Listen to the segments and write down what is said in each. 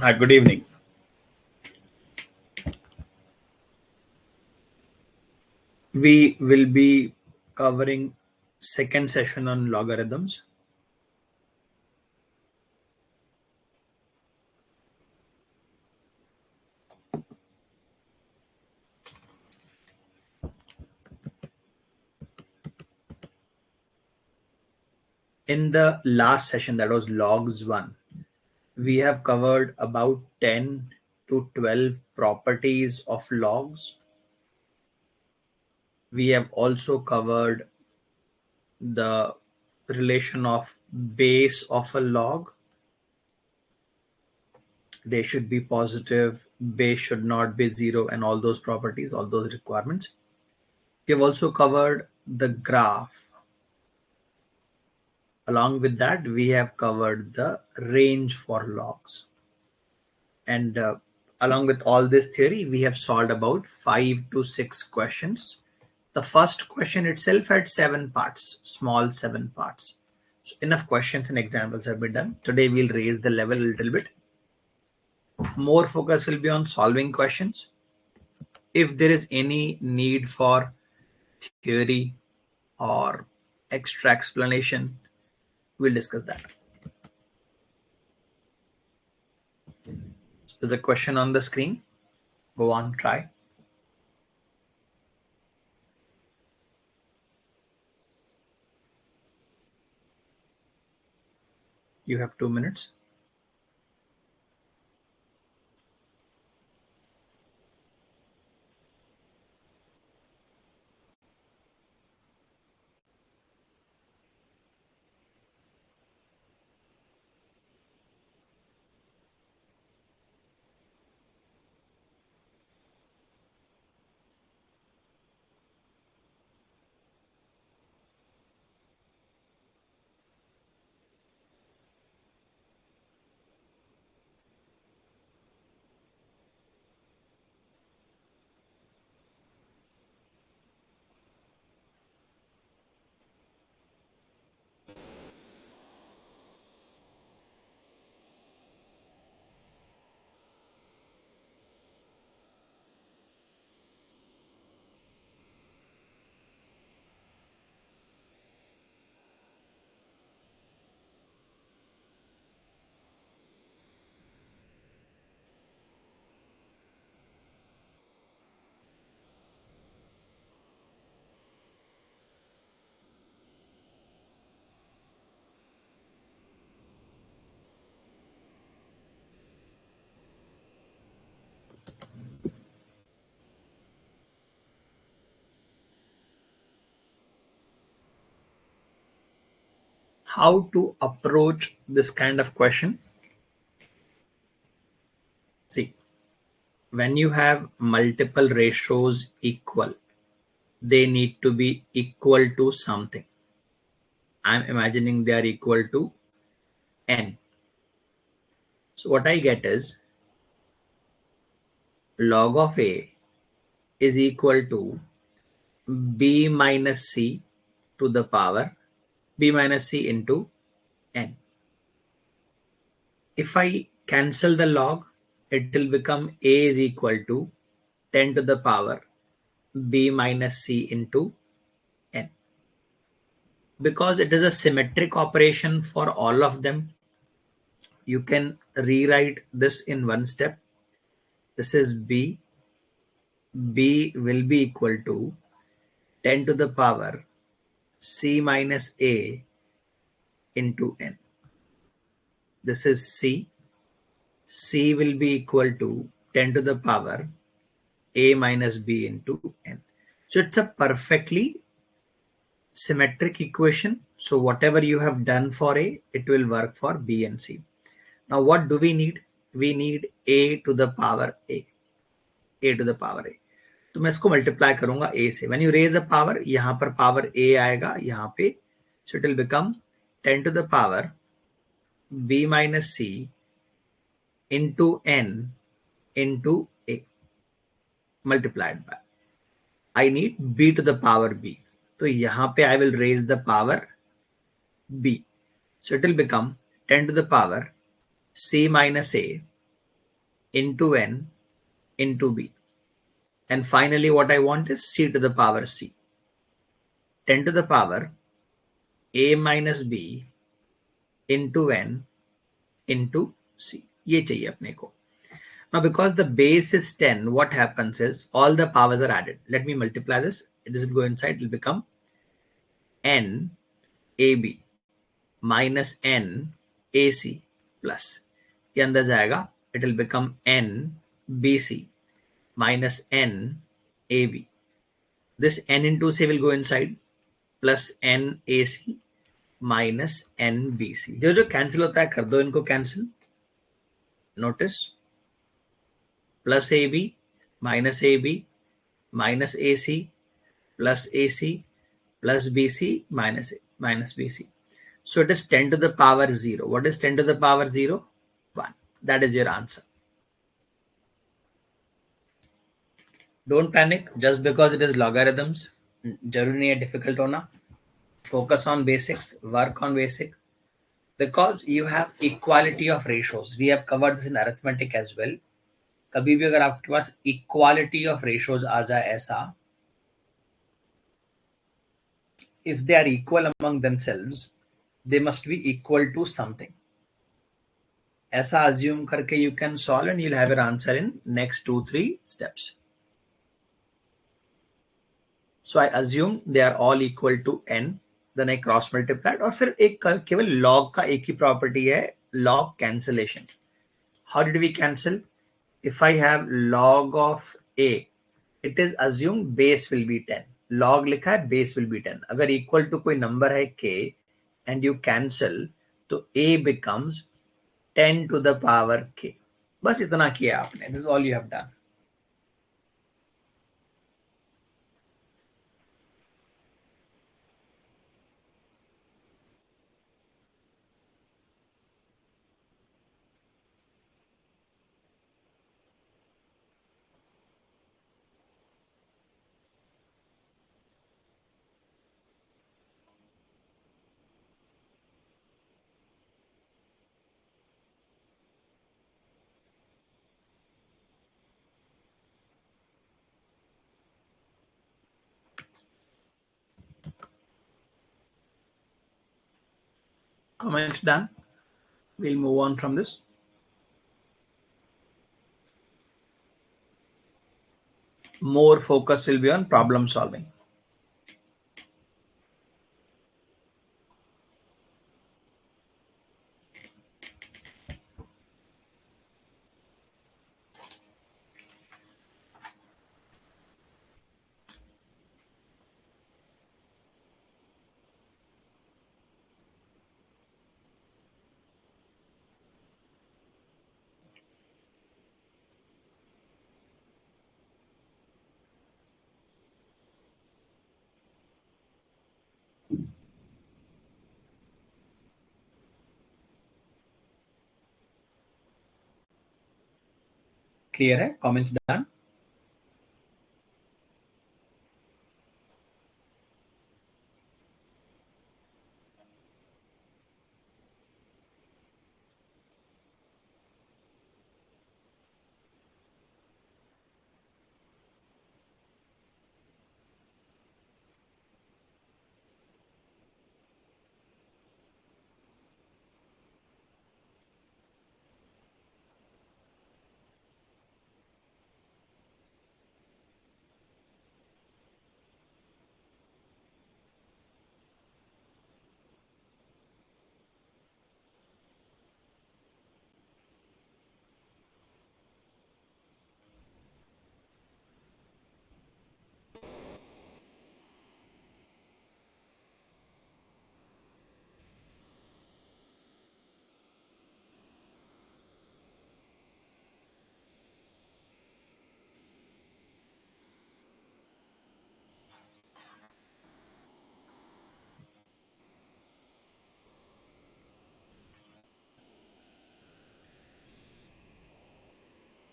Hi, good evening. We will be covering second session on logarithms. In the last session, that was logs 1, we have covered about 10 to 12 properties of logs. We have also covered the relation of base of a log. They should be positive, base should not be 0, and all those properties, all those requirements. We have also covered the graph. Along with that, we have covered the range for logs. And along with all this theory, we have solved about 5 to 6 questions. The first question itself had 7 parts, small 7 parts. So enough questions and examples have been done. Today we'll raise the level a little bit. More focus will be on solving questions. If there is any need for theory or extra explanation, we'll discuss that. So there's a question on the screen. Go on, try. You have 2 minutes. How to approach this kind of question? See, when you have multiple ratios equal, they need to be equal to something. I'm imagining they are equal to n. So what I get is log of a is equal to b minus c to the power b minus c into n. If I cancel the log, it will become a is equal to 10 to the power b minus c into n. Because it is a symmetric operation for all of them, you can rewrite this in one step. This is b. B will be equal to 10 to the power c minus a into n. This is c. C will be equal to 10 to the power a minus b into n. So it's a perfectly symmetric equation. So whatever you have done for a, it will work for b and c. Now what do we need? We need a to the power a. A to the power a. तो मैं इसको multiply करूंगा a से. When you raise a power, यहाँ पर power a आएगा यहाँ पे. So it will become 10 to the power b minus c into n into a multiplied by. I need b to the power b. तो यहाँ पे I will raise the power b. So it will become 10 to the power c minus a into n into b. And finally, what I want is c to the power c. 10 to the power a minus b into n into c. ये चाहिए अपने को. Now, because the base is 10, what happens is all the powers are added. Let me multiply this. This will go inside. It will become n ab minus n ac plus. ये अंदर जाएगा. It will become n bc minus n ab. This n into c will go inside plus n ac minus n bc. जो जो cancel होता है कर दो इनको cancel. Notice plus ab minus ac plus AC plus BC minus BC. So it is 10 to the power 0. What is 10 to the power 0? 1. That is your answer. Don't panic just because it is logarithms. जरूरी नहीं है difficult होना. Focus on basics. Work on basic. Because you have equality of ratios. We have covered this in arithmetic as well. कभी भी अगर आपके पास equality of ratios आ जाए ऐसा, if they are equal among themselves, they must be equal to something. ऐसा assume करके you can solve and you'll have your answer in next 2-3 steps. So I assume they are all equal to n, then I cross multiplied और फिर एक केवल log का एक ही property है log cancellation. How did we cancel? If I have log of a, it is assumed base will be 10. Log लिखा है base will be 10. अगर equal to कोई number है k and you cancel तो a becomes 10 to the power k. बस इतना किया आपने. This is all you have done. Comment done. We'll move on from this. More focus will be on problem solving. Clear है? Comments done.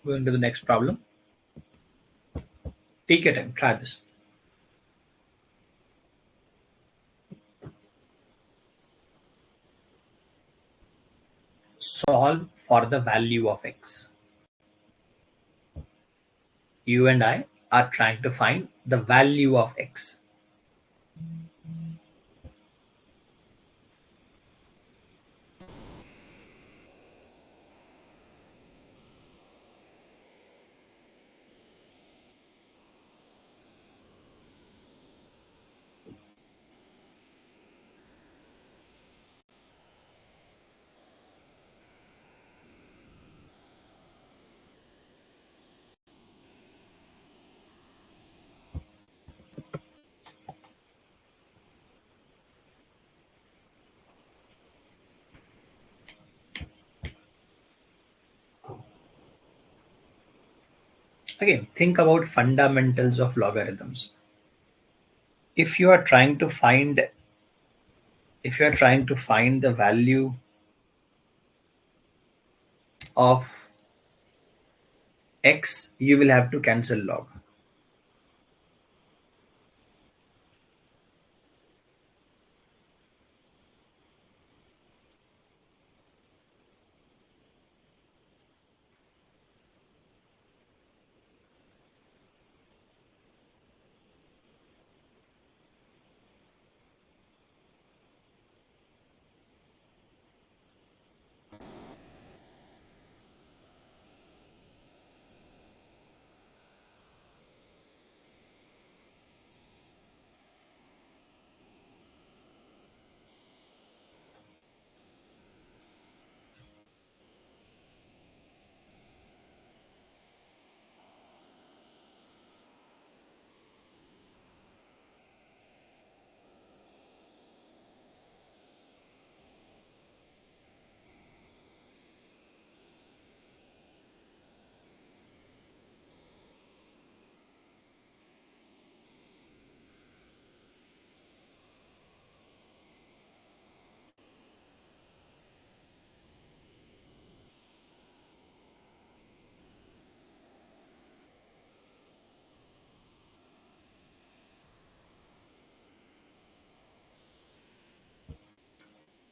Going to the next problem. Take your time. Try this. Solve for the value of x. you and I are trying to find the value of x. Again, think about fundamentals of logarithms. If you are trying to find the value of x, you will have to cancel log.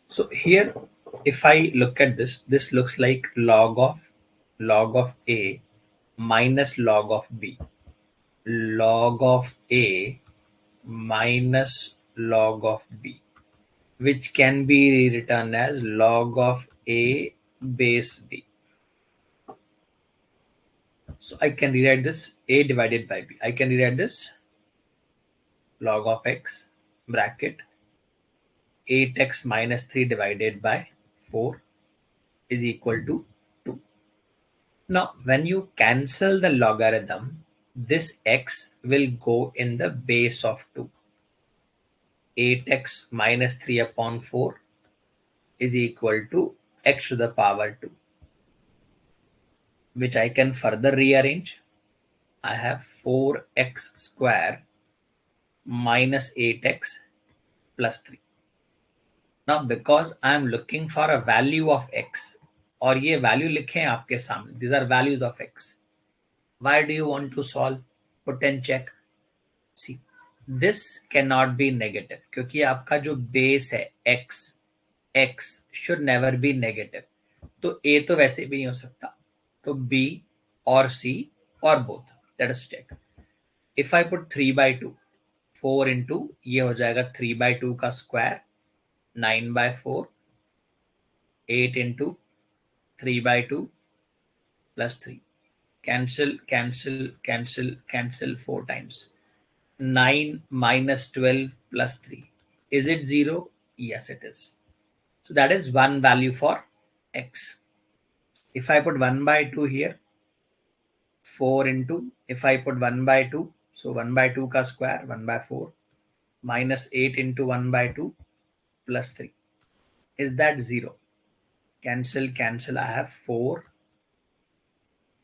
So here, if I look at this, this looks like log of a minus log of b. Log of a minus log of b, which can be rewritten as log of a base b. So I can rewrite this a divided by b. I can rewrite this log of x bracket 8x minus 3 divided by 4 is equal to 2. Now, when you cancel the logarithm, this x will go in the base of 2. 8x minus 3 upon 4 is equal to x to the power 2, which I can further rearrange. I have 4x square minus 8x plus 3. Now, because I am looking for a value of x, और ये value लिखे हैं आपके सामने, these are values of x. Why do you want to solve? Put and check. See, this cannot be negative क्योंकि आपका जो base है x should never be negative. तो a तो वैसे भी नहीं हो सकता, तो b और c और both. Let us check. If I put 3/2, 4 into ये हो जाएगा 3/2 का square 9/4, 8 into 3/2 plus 3. Cancel, cancel, cancel, cancel 4 times. 9 minus 12 plus 3. Is it 0? Yes, it is. So that is one value for x. If I put 1/2 here, 4 into, if I put 1/2, so 1/2 ka square, 1/4, minus 8 into 1/2 plus 3. Is that 0? Cancel, cancel. I have 4.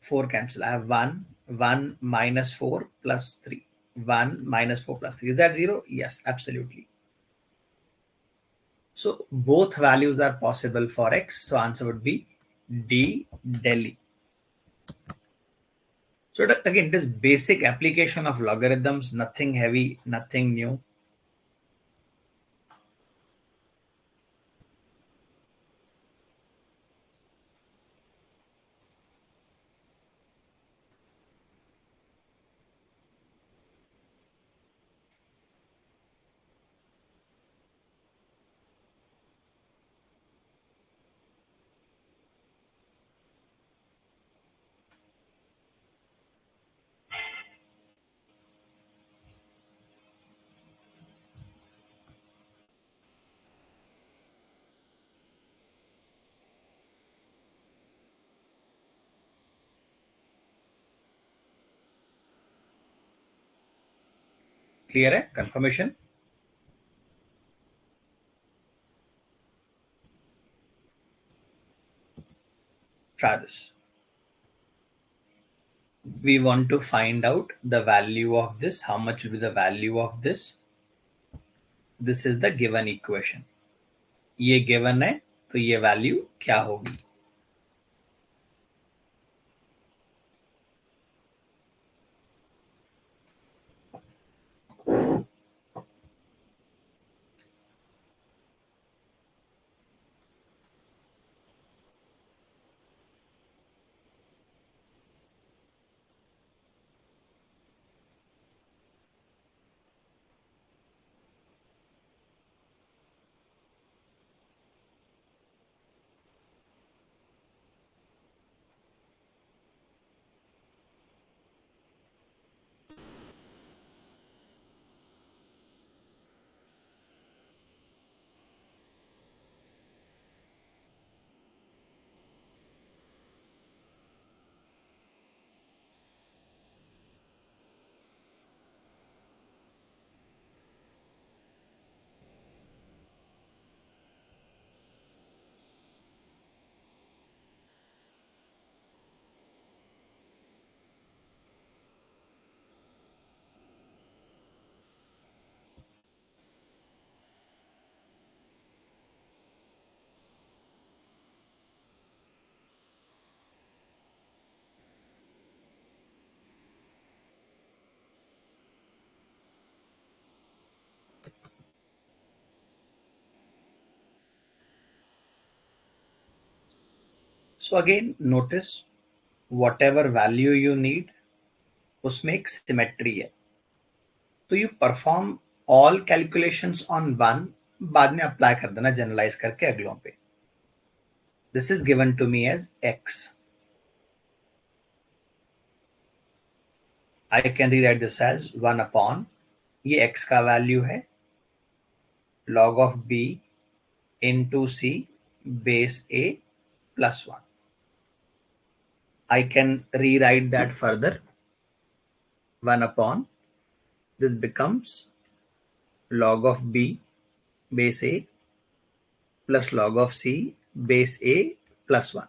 4 cancel. I have 1. 1 minus 4 plus 3. 1 minus 4 plus 3. Is that 0? Yes, absolutely. So both values are possible for x. So answer would be D, Delhi. So again, this basic application of logarithms, nothing heavy, nothing new. Clear है? Confirmation? Try this. We want to find out the value of this. How much will be the value of this? This is the given equation. ये given है, तो ये value क्या होगी? So again, notice whatever value you need, उसमें एक symmetry है. तो you perform all calculations on one, बाद में अप्लाई कर देना जनरलाइज करके अगलों पे. This is given to me as x. I can rewrite this as 1 upon, ये x का वैल्यू है, log of b into c base a plus 1. I can rewrite that further. 1 upon, this becomes log of b base a plus log of c base a plus 1.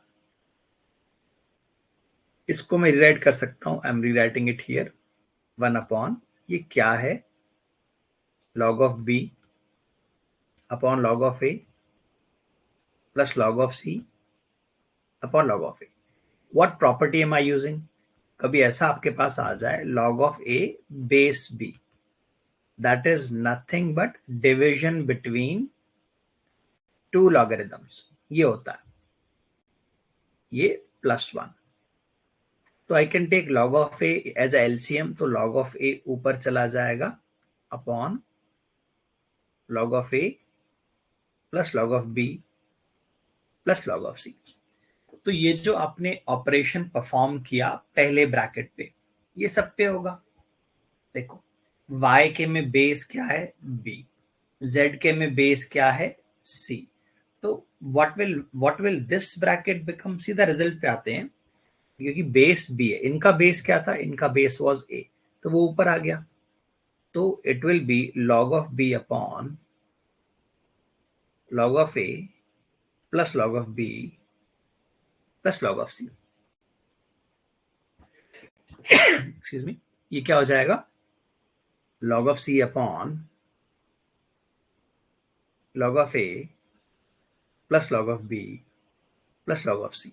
इसको मैं rewrite कर सकता हूं. I am rewriting it here. 1 upon, ये क्या है, log of b upon log of a plus log of c upon log of a. What property am I using? कभी ऐसा आपके पास आ जाए log of a base b, that is nothing but division between two logarithms. ये होता है, ये +1. तो I can take log of a as a LCM. तो log of a ऊपर चला जाएगा upon log of a plus log of b plus log of c. तो ये जो आपने ऑपरेशन परफॉर्म किया पहले ब्रैकेट पे, ये सब पे होगा. देखो, y के में बेस क्या है, b. z के में बेस क्या है, c. तो what will this bracket become? सीधा रिजल्ट पे आते हैं, क्योंकि बेस b है. इनका बेस क्या था, इनका बेस वाज a, तो वो ऊपर आ गया. तो it will be log of b upon log of a plus log of b plus log of c. Excuse me. ये क्या हो जाएगा, log of c upon log of a plus log of b plus log of c.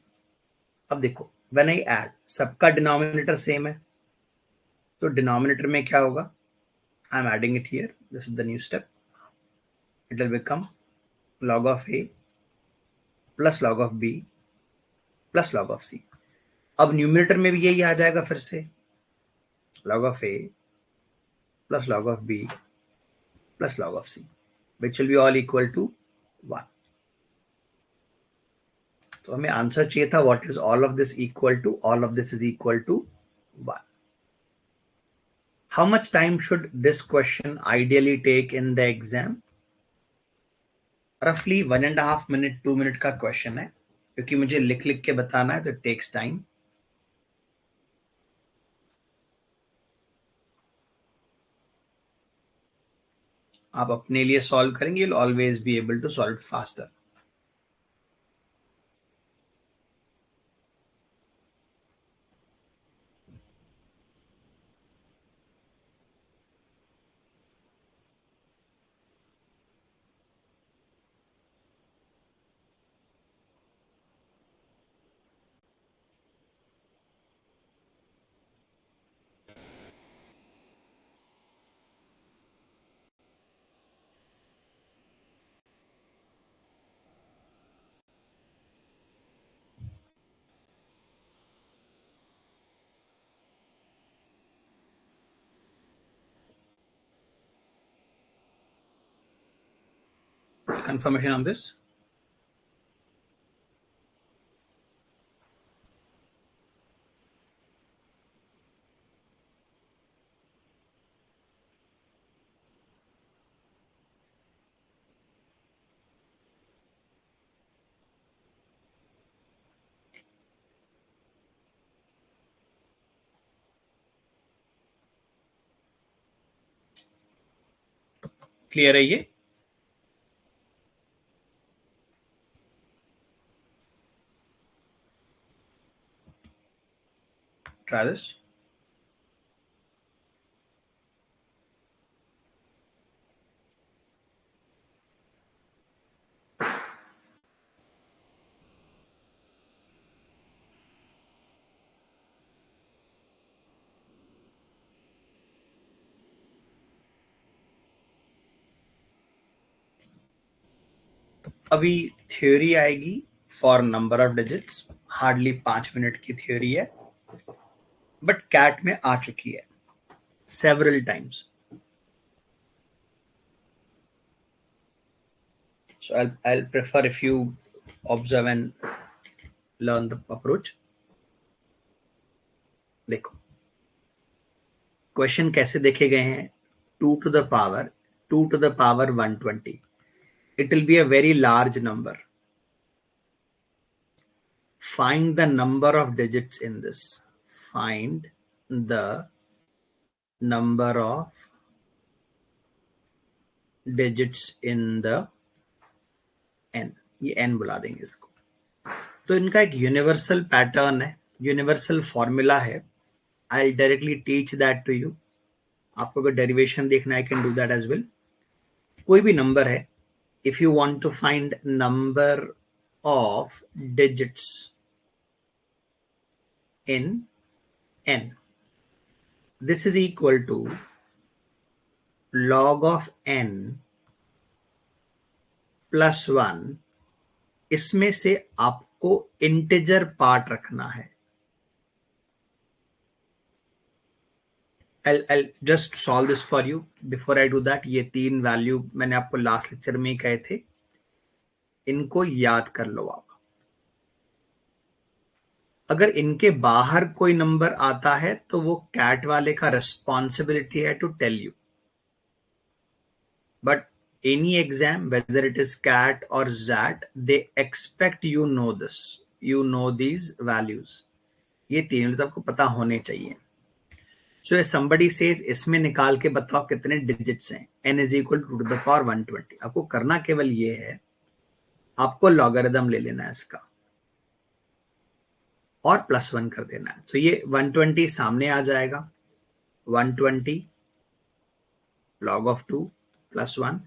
अब देखो, when I add, सबका denominator same है, तो denominator में क्या होगा, I am adding it here. This is the new step. It will become log of a plus log of b plus log of c. अब numerator में भी यही आ जाएगा फिर से, log of a plus log of b plus log of c, which will be all equal to 1. तो हमें answer चाहिए था what is all of this equal to. All of this is equal to 1. How much time should this question ideally take in the exam? रफली 1.5 minute 2 minute का question है, क्योंकि मुझे लिख लिख के बताना है, तो इट टेक्स टाइम. आप अपने लिए सॉल्व करेंगे, you'll always be able to solve faster. Confirmation on this? Clear है ये? Try this. अभी थ्योरी आएगी for number of digits, hardly 5 minute की थ्योरी है, बट कैट में आ चुकी है several times. So I'll prefer if you observe and learn the approach. देखो क्वेश्चन कैसे देखे गए हैं, 2 to the power 120. It will be a very large number. Find the number of digits in this. Find the number of digits in the n. ये n बुला देंगे इसको. तो इनका एक यूनिवर्सल पैटर्न है, यूनिवर्सल फॉर्मूला है. I'll directly teach that to you. आपको अगर डेरिवेशन देखना है, I can do that as well. कोई भी नंबर है, if you want to find number of digits in n, this is equal to log of n plus 1. इसमें से आपको इंटीजर पार्ट रखना है. I'll just solve this for you. Before I do that, ये 3 value मैंने आपको last lecture में ही कहे थे, इनको याद कर लो आप. अगर इनके बाहर कोई नंबर आता है तो वो कैट वाले का रिस्पॉन्सिबिलिटी है to tell you. But any exam, whether it is CAT और XAT, they expect you know this, you know these values. ये तीन आपको पता होने चाहिए. सो if somebody says इसमें निकाल के बताओ कितने डिजिट्स हैं, n is equal to the power 120. आपको करना केवल ये है, आपको लॉगरिथम ले लेना है इसका और +1 कर देना है. तो ये 120 सामने आ जाएगा. 120 log of 2 plus 1.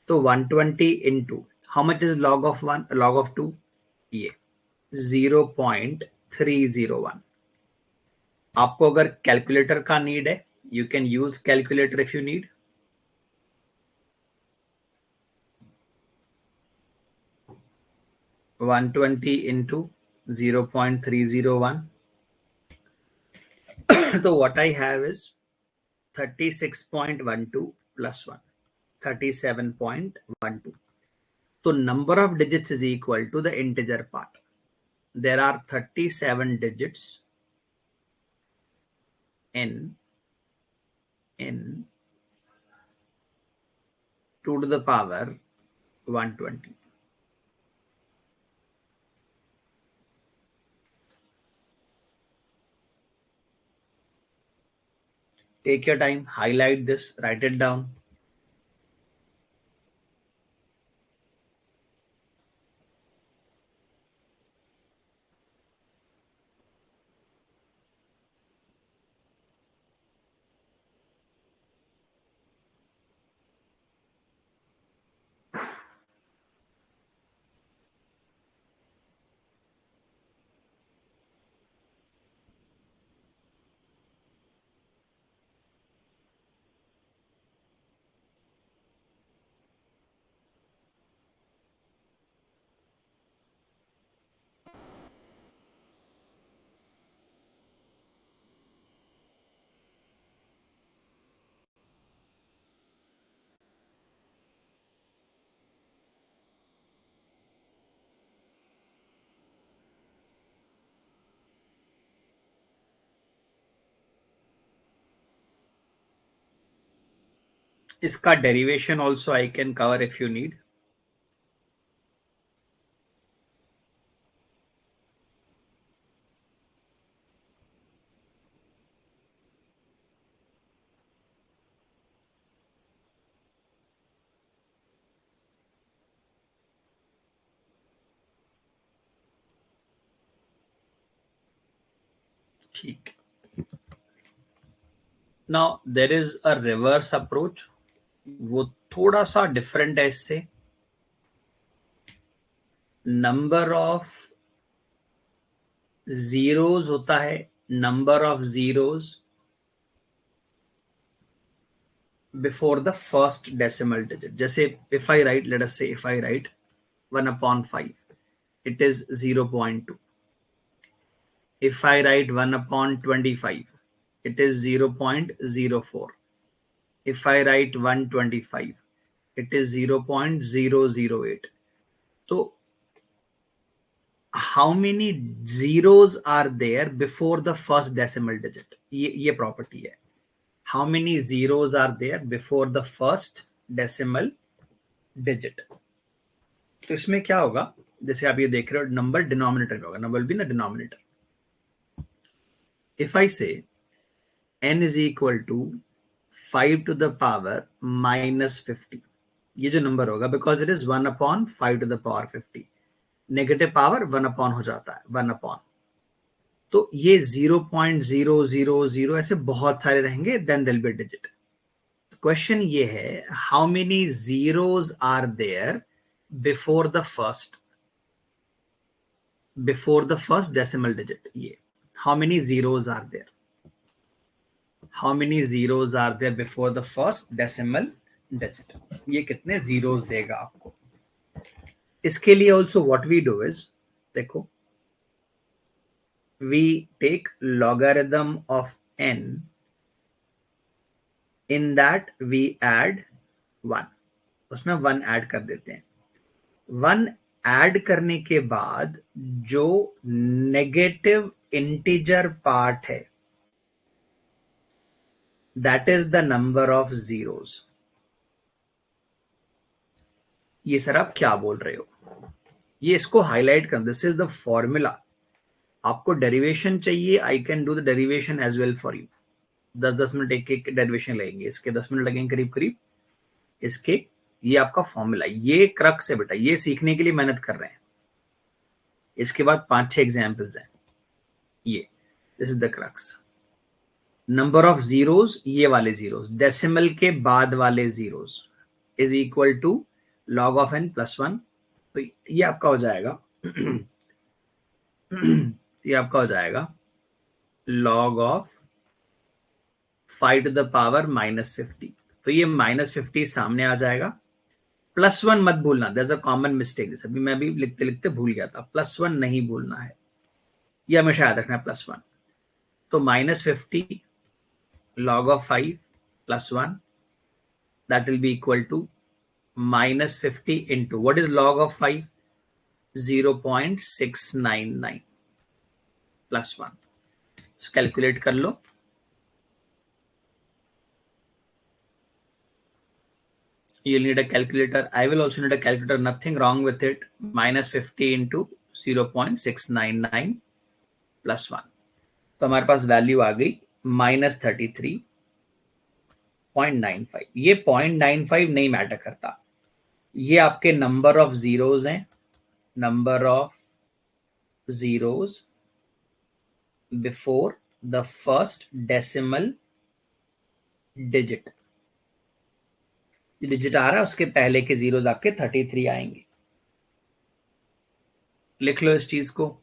तो 120 into how much is log of 1, log of 2? ये 0.301. आपको अगर कैलकुलेटर का नीड है, you can use calculator if you need. One 120 into 0.301. तो what I have is 36.12 plus 1, 37.12. So number of digits is equal to the integer part. There are 37 digits in 2 to the power 120. Take your time, highlight this, write it down. इसका derivation also I can cover if you need. ठीक. Now there is a reverse approach. वो थोड़ा सा different है इससे. Number of zeros होता है, number of zeros before the first decimal digit. जैसे if I write, let us say if I write 1/5, it is 0.2. If I write 1/25, it is 0.04. If I write 125, it is 0.008. So how many zeros are there before the first decimal digit? ये property है. How many zeros are there before the first decimal digit? तो इसमें क्या होगा, जैसे आप ये देख रहे हो, नंबर डिनोमिनेटर में होगा. Number will be in the denominator. If I say n is equal to 5 to the power minus 50, ये जो नंबर होगा, because it is 1/5 to the power 50, negative power 1 हो जाता है, 1 तो ये 0.000 ऐसे बहुत सारे रहेंगे, देन दिल बी डिजिट. क्वेश्चन ये है, how many zeros are there before the first decimal digit. ये how many zeros are there, how many zeros are there before the first decimal digit. ये कितने zeros देगा आपको. इसके लिए also what we do is, देखो, we take logarithm of n, in that we add 1. उसमें 1 add कर देते हैं. 1 ऐड करने के बाद जो नेगेटिव इंटीजर पार्ट है, that is the number of zeros. ये सर आप क्या बोल रहे हो, ये इसको हाईलाइट कर. This is the formula. आपको डेरिवेशन चाहिए, I can do the derivation as well for you. 10-10 minute एक डेरिवेशन लगेंगे, इसके 10 मिनट लगेंगे करीब करीब इसके. ये आपका फॉर्मूला, ये क्रक्स है बेटा, ये सीखने के लिए मेहनत कर रहे हैं. इसके बाद 5-6 एग्जाम्पल्स हैं. ये this is the crux. Number of zeros, ये वाले जीरोज, डेसिमल के बाद वाले zeros, is equal to log of n plus 1. तो ये आपका हो जाएगा ये आपका हो जाएगा log of 5 to the power minus 50. तो ये -50 सामने आ जाएगा. +1 मत भूलना, there's a common mistake. जैसे अभी मैं भी लिखते लिखते भूल गया था, +1 नहीं भूलना है, ये हमेशा याद रखना है, +1. तो -50 log of 5 plus 1, that will be equal to -50 into what is log of 5? 0.699 plus 1. So calculate कर लो. You'll need a calculator. I will also need a calculator. Nothing wrong with it. -50 into 0.699 plus 1. तो हमारे पास value आ गई -33.95. ये 0.95 नहीं matter करता, ये आपके number of zeros हैं. Number of zeros before the first decimal digit. Digit आ रहा है, उसके पहले के जीरोज आपके 33 आएंगे. लिख लो इस चीज को.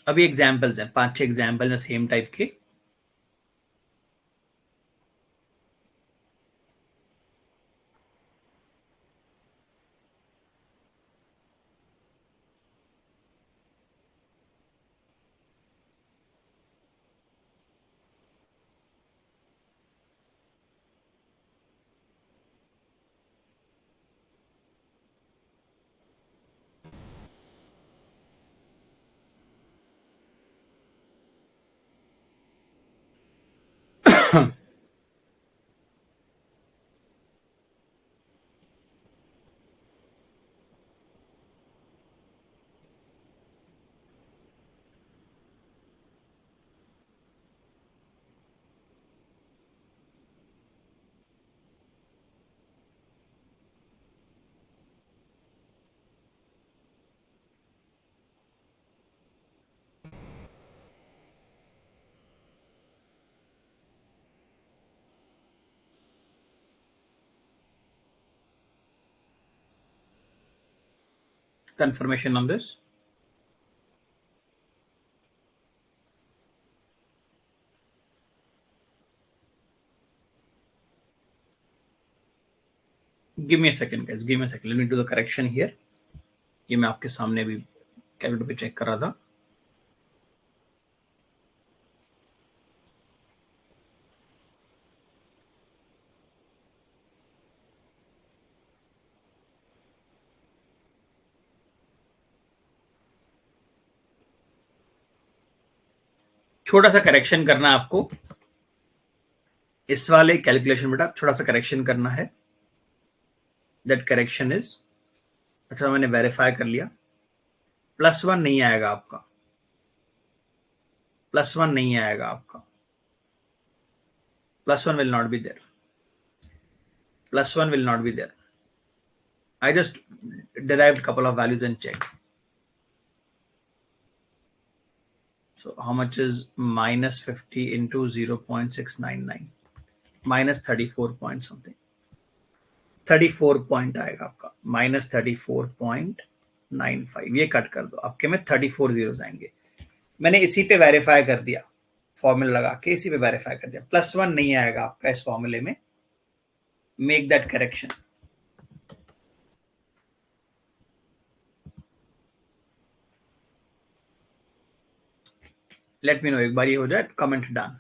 अभी एग्जाम्पल्स हैं, 5-6 एग्जाम्पल हैं सेम टाइप के. confirmation on this? Give me a second, guys. Give me a second. Let me do the correction here. ये मैं आपके सामने भी कैलकुलेटर पे चेक कर रहा था. छोटा सा करेक्शन करना है आपको इस वाले कैलकुलेशन. बेटा थोड़ा सा करेक्शन करना है. दैट करेक्शन इज, अच्छा मैंने वेरीफाई कर लिया. +1 नहीं आएगा आपका. +1 नहीं आएगा आपका. +1 will not be there. +1 will not be there. I just derived a couple of values and checked. So how much is -50 into 0.699? -34 point something. 34 point आएगा आपका. -34.95. ये कट कर दो. आपके में 34 zeros आएंगे. मैंने इसी पे वेरीफाई कर दिया. फॉर्मूला लगा के इसी पे वेरीफाई कर दिया. +1 नहीं आएगा आपका इस फॉर्मूले में. Make that correction. Let me know. एक बार ये हो जाए comment done.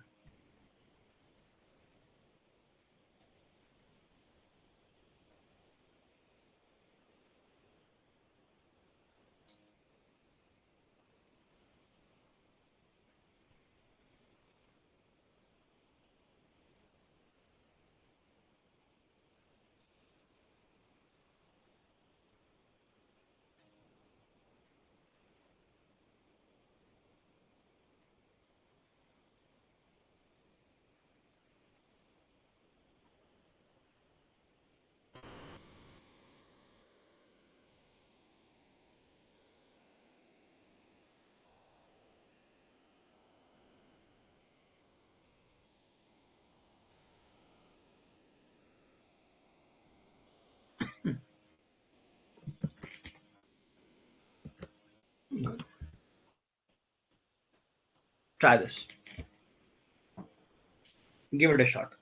Good. Try this. Give it a shot.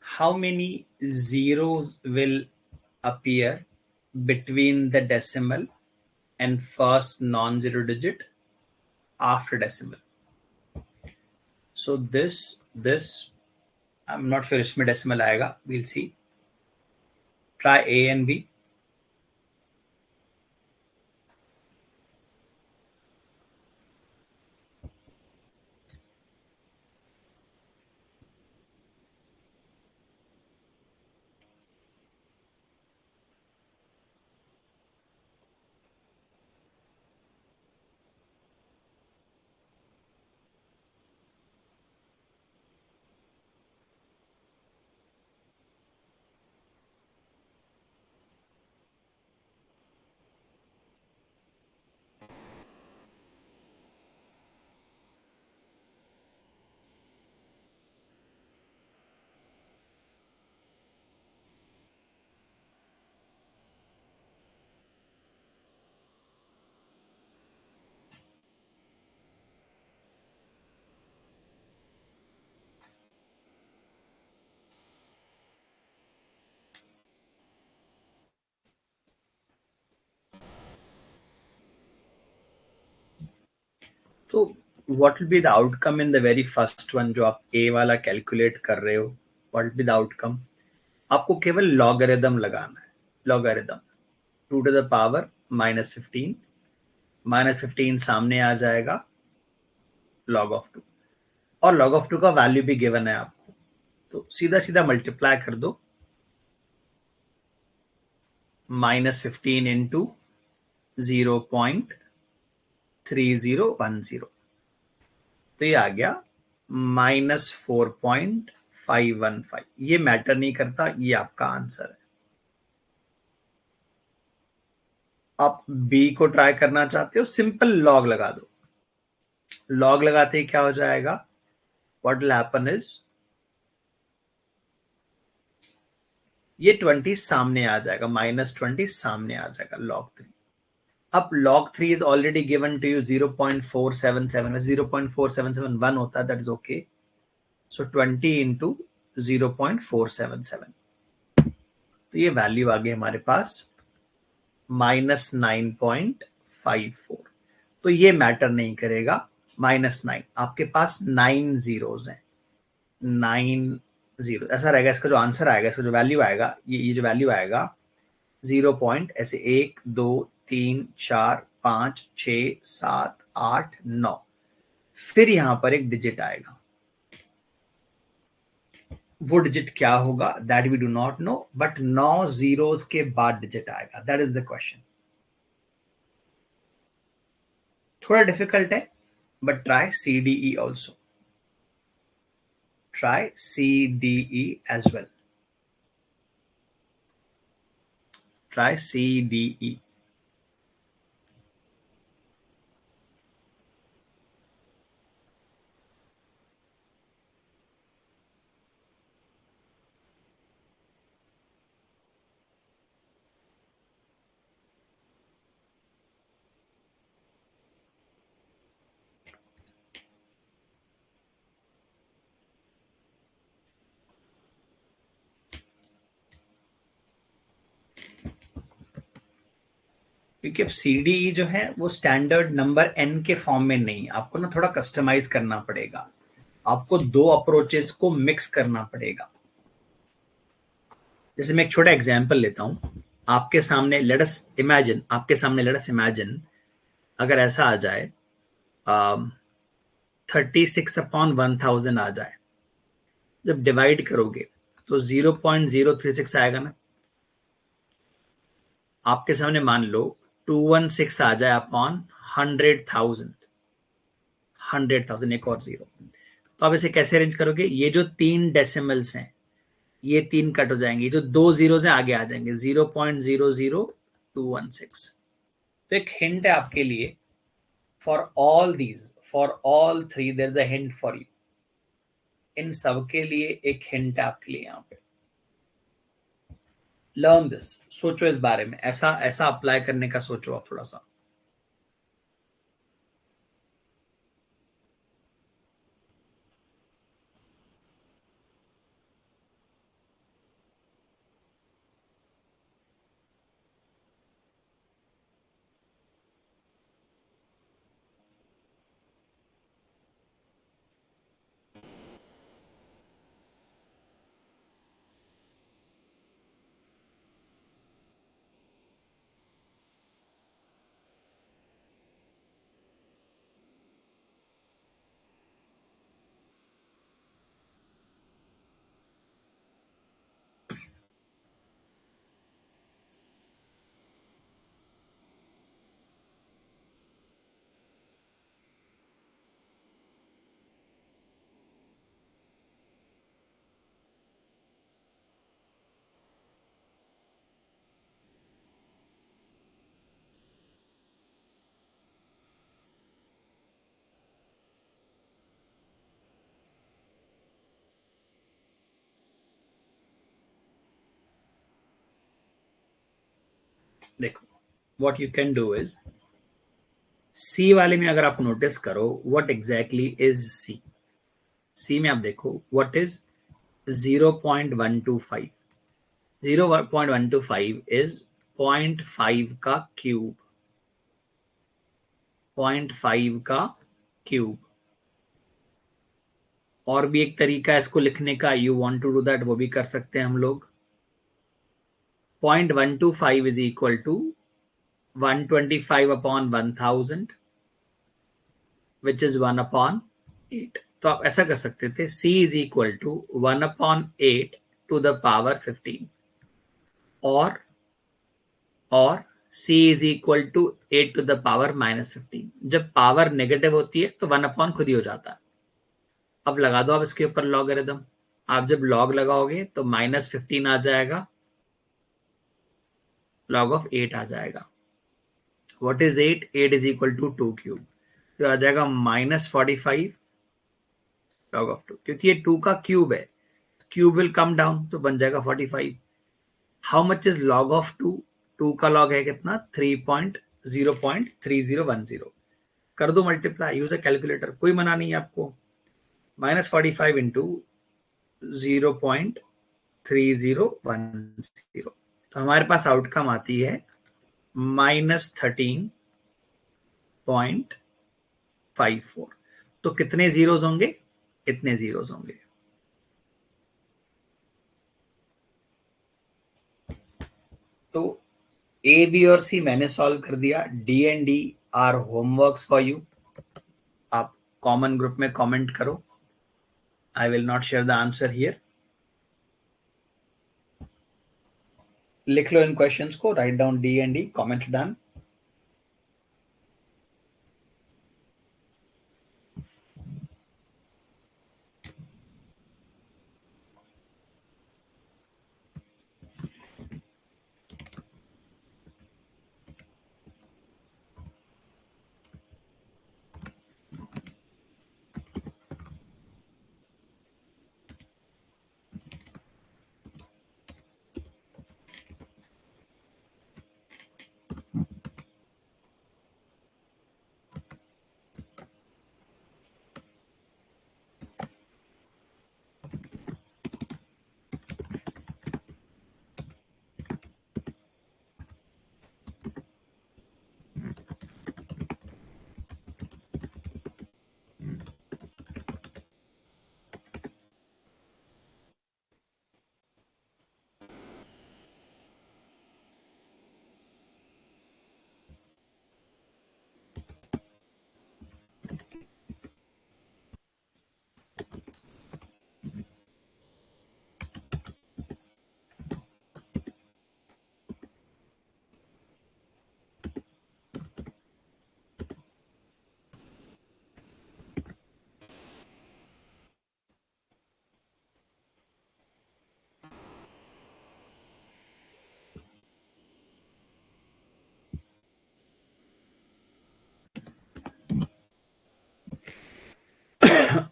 How many zeros will appear between the decimal and first non-zero digit after decimal? So this, I'm not sure इसमें decimal आएगा. We'll see. Try A and B. तो what will be the outcome in the very first one जो आप A वाला calculate कर रहे हो? What will be the outcome? आपको केवल लॉगरिदम लगाना है. Logarithm 2 to the power -15. -15 सामने आ जाएगा log of 2. और log of 2 का वैल्यू भी गिवन है आपको. तो सीधा सीधा मल्टीप्लाई कर दो. -15 into 0.3010. तो ये आ गया -4.515. ये मैटर नहीं करता. ये आपका आंसर है. आप बी को ट्राई करना चाहते हो, सिंपल लॉग लगा दो. लॉग लगाते ही क्या हो जाएगा? व्हाट विल हैपन इज ये 20 सामने आ जाएगा, -20 सामने आ जाएगा log 3. अब log 3 is already given to you 0.477. 0.477 होता है, that is okay. So 20 into 0.477. तो ये वैल्यू आ गई हमारे पास -9.54. तो ये मैटर नहीं करेगा. -9, आपके पास 9 जीरोज हैं, 9 जीरो ऐसा रहेगा. इसका जो आंसर आएगा, इसका जो वैल्यू आएगा, ये जो वैल्यू आएगा 0 पॉइंट ऐसे 1 2 3 4 5 6 7 8 9. फिर यहां पर एक डिजिट आएगा. वो डिजिट क्या होगा, that we do not know, but 9 zeros के बाद डिजिट आएगा. That is the question. थोड़ा डिफिकल्ट है, but try CDE also. Try CDE as well. Try CDE. क्योंकि अब CDE जो है वो स्टैंडर्ड नंबर n के फॉर्म में नहीं, आपको ना थोड़ा कस्टमाइज करना पड़ेगा. आपको दो अप्रोचेस को मिक्स करना पड़ेगा. जैसे मैं एक छोटा एग्जांपल लेता हूं. आपके सामने लेट अस इमेजिन अगर ऐसा आ जाए 36/1000 आ जाए. जब डिवाइड करोगे तो 0.036 आएगा ना. आपके सामने मान लो 216 आ जाए अपॉन 100,000. एक और जीरो. तो आप इसे कैसे अरेंज करोगे, ये जो 3 डेसिमल्स हैं ये 3 कट हो जाएंगे, जो 2 जीरो से आगे आ जाएंगे, 0.00216. तो एक हिंट है आपके लिए. For all 3 there is a hint for you. इन सब के लिए एक हिंट है आपके लिए यहाँ पे. Learn this. सोचो इस बारे में, ऐसा अप्लाई करने का सोचो आप थोड़ा सा. देखो, what you can do is, C वाले में अगर आप नोटिस करो, what exactly is C. C में आप देखो व्हाट इज 0.125. 0.125 इज 0.5 का क्यूब. 0.5 का क्यूब. और भी एक तरीका है इसको लिखने का, you want to do that, वो भी कर सकते हैं हम लोग. 0.125 is equal to 125/1000 which is 1/8. तो आप ऐसा कर सकते थे, c is equal to 1/8 to the power 15. और c is equal to 8 to the power -15. जब पावर नेगेटिव होती है तो 1/, खुद ही हो जाता है. अब लगा दो आप इसके ऊपर लॉगरिथम. आप जब लॉग लगाओगे तो -15 आ जाएगा, log of 8 आ जाएगा. What is 8? 8 is equal to 2 cube. तो आ जाएगा -45 log of 2. क्योंकि ये 2 का क्यूब है, क्यूब विल कम डाउन, तो बन जाएगा 45. How much is log of 2? 2 का लॉग है कितना? 3.0.3010। कर दो मल्टीप्लाई, यूज अ कैलकुलेटर, कोई मना नहीं है आपको। -45 इंटू 0.3010, तो हमारे पास आउटकम आती है -13.54। तो कितने जीरोज होंगे? इतने जीरोज होंगे। तो ए, बी और सी मैंने सॉल्व कर दिया। D and D R homeworks for you. आप कॉमन ग्रुप में कमेंट करो। I will not share the answer here. लिख लो इन क्वेश्चंस को, write down D and D, comment done.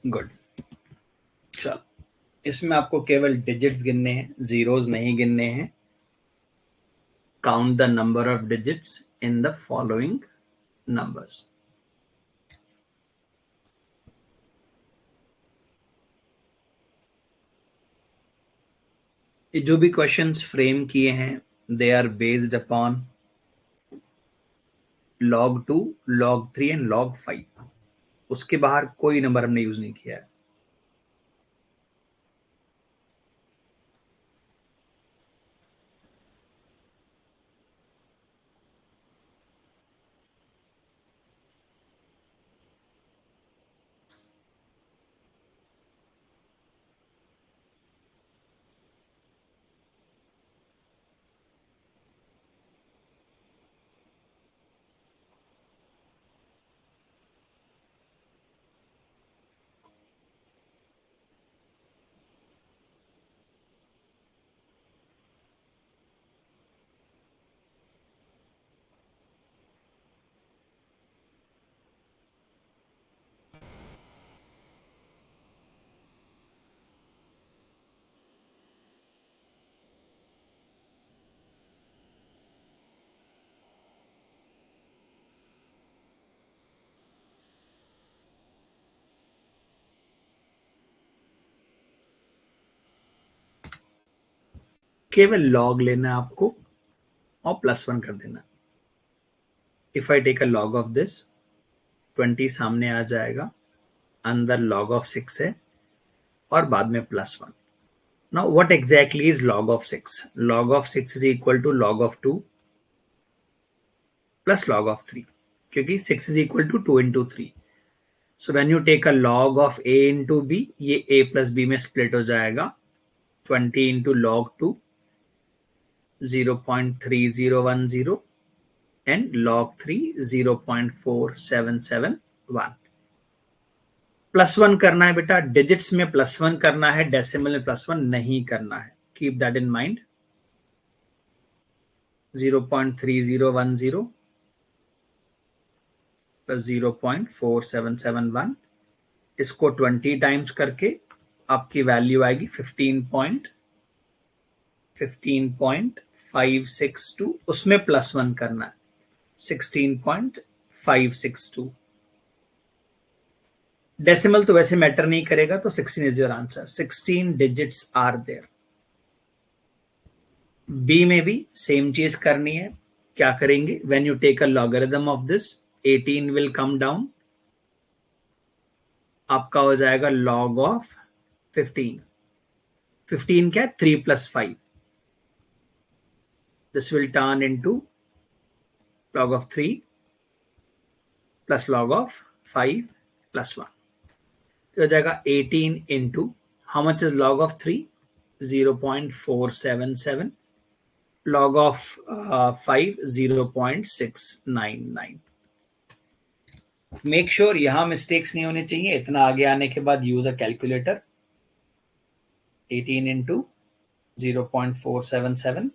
Good. चलो, इसमें आपको केवल डिजिट्स गिनने हैं, जीरोस नहीं गिनने हैं। Count the number of digits in the following numbers. ये जो भी क्वेश्चंस फ्रेम किए हैं, they are based upon log 2, log 3 and log 5। उसके बाहर कोई नंबर हमने यूज नहीं किया है। केवल लॉग लेना है आपको और +1 कर देना। If I take a log of this, 20 सामने आ जाएगा, अंदर log of 6 है और बाद में +1। Now what exactly is log of 6? log of 6 is equal to log of 2 plus log of 3, क्योंकि 6 is equal to 2 into 3। So when you take a log of a into b, ये a plus b में split हो जाएगा। 20 into log 2, 0.3010, and log 3, 0.4771। +1 करना है बेटा, digits में +1 करना है, डेसिमल में +1 नहीं करना है। Keep that in mind. 0.3010 plus 0.4771, इसको 20 टाइम्स करके आपकी वैल्यू आएगी 15.4 15.562, उसमें +1 करना है, 16.562. डेसिमल तो वैसे मैटर नहीं करेगा, तो 16 is your answer. 16 digits are there. B में भी सेम चीज करनी है. क्या करेंगे? When you take a logarithm of this, 18 will come down, आपका हो जाएगा log ऑफ 15. 15 क्या? 3 + 5. This will turn into log of 3 plus log of 5 plus 1. तो हो जाएगा 18 into how much is log of 3? 0.477. Log of 5, 0.699. Make sure यहां mistakes नहीं होने चाहिए. इतना आगे आने के बाद use a calculator. 18 into 0.477,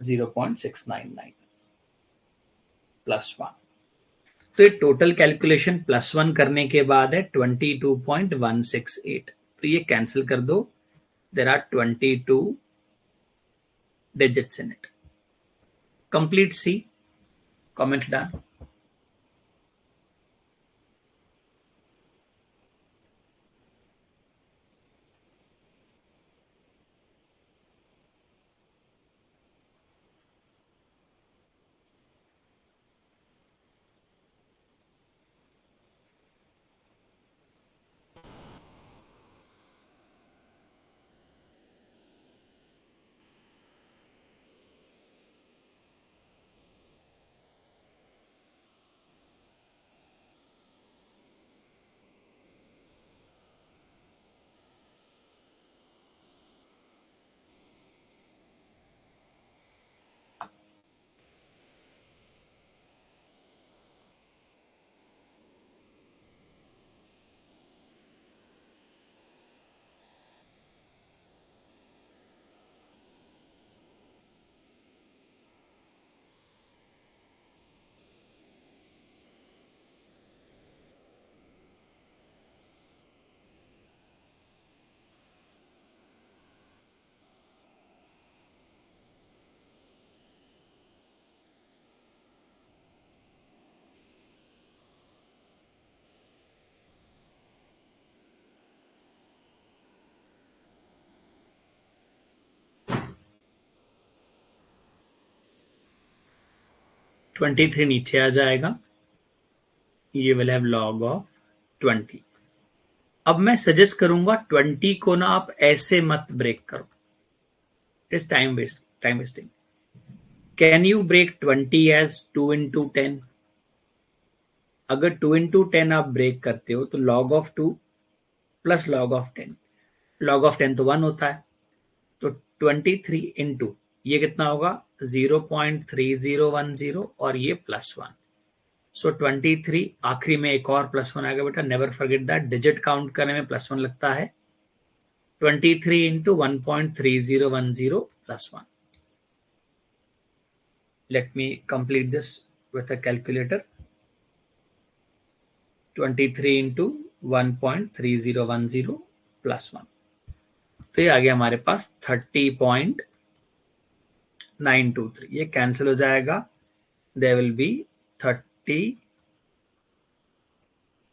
0.699 plus 1. तो ये टोटल कैलकुलेशन +1 करने के बाद है 22.168. तो ये कैंसिल कर दो. There are 22 digits in it. Complete C. Comment done. (23) नीचे आ जाएगा. ये विल हैव log ऑफ 20. अब मैं सजेस्ट करूंगा 20 को ना आप ऐसे मत ब्रेक करो. It's time wasting. Can you break 20 as 2 into 10? अगर 2 into 10 आप ब्रेक करते हो तो log of 2 plus log of 10. log of 10 तो 1 होता है. तो 23 इंटू ये कितना होगा? 0.3010 और ये +1. सो 23. आखिरी में एक और +1 आएगा बेटा. Never forget that. Digit count करने में +1 लगता है. 23 into 1.3010 +1. Let me complete this with a calculator. 23 into 1.3010 +1. तो ये आ गया हमारे पास 30.923. ये कैंसिल हो जाएगा. There will be 30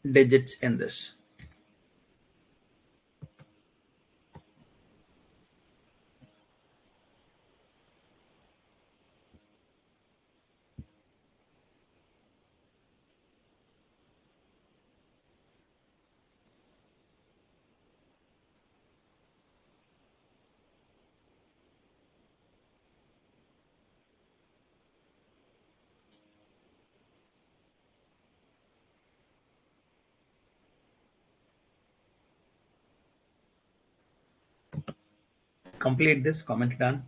digits in this. Complete this. Comment done.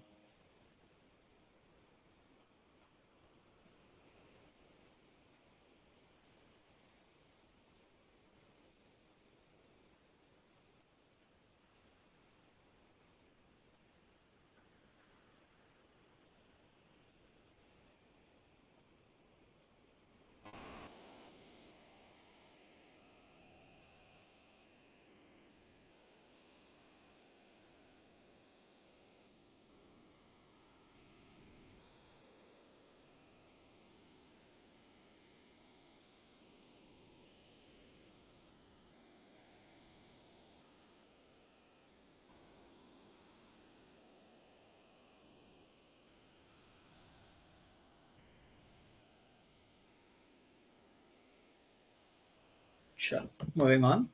चलो, मूविंग ऑन.